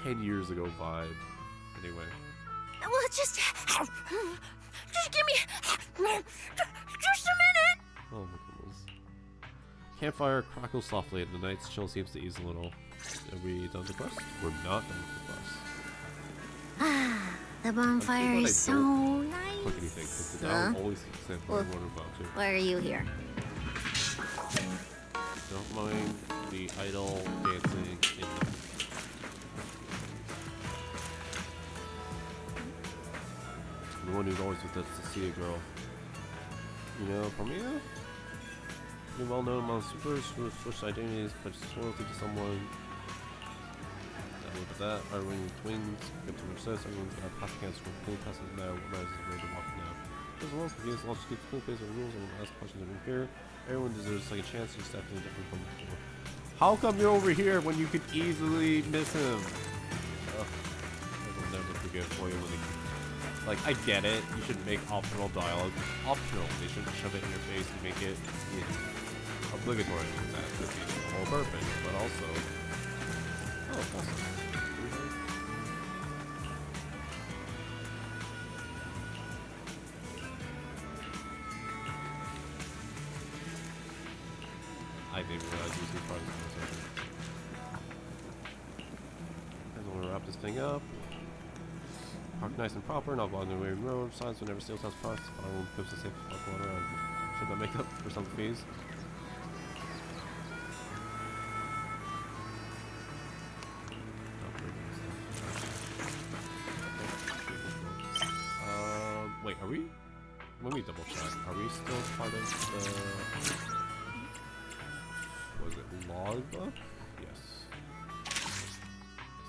10 years ago vibe. Anyway. Well, just give me just a minute. Oh my goodness. Campfire crackles softly and the night's chill seems to ease a little. Are we done with the quest? We're not done with the quest. The bonfire is so nice. Click anything, because I'm always excited for what I'm about to. Why are you here? Don't mind the idle dancing in the one who's always with us to see a girl. You know, Pomea? You're well known among supers who switched identities but loyalty to someone. Look at that. Our winged twins. Good to recess. Everyone's got past cancer from clean passes now. Realizes where to walk now. There's a lot of confused. I'll just keep the clean place of rules and ask questions of fear. Everyone deserves a second chance. He's definitely different from before. How come you're over here when you could easily miss him? I'll never forgive for you when they... Like, I get it. You should make optional dialogue optional. They shouldn't shove it in your face and make it, you know, obligatory. That could be the whole purpose, but also... Oh, awesome. I didn't realize these were part of the conversation. And we'll wrap this thing up. Park nice and proper, not blocking the way road. Signs whenever steel sounds crossed. Final clips to safe park going around. Should that make up for some fees? Wait, are we? Let me double check. Are we still part of the... Was it logbook? Yes.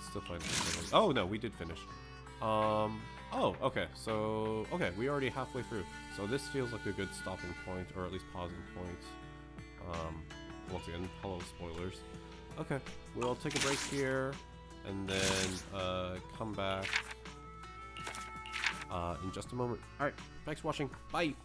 Still finding it. Oh no, we did finish. Oh, okay. So, okay, we already halfway through. So this feels like a good stopping point, or at least pausing point. Once again, hello spoilers. Okay, we'll take a break here, and then come back in just a moment. All right, thanks for watching. Bye.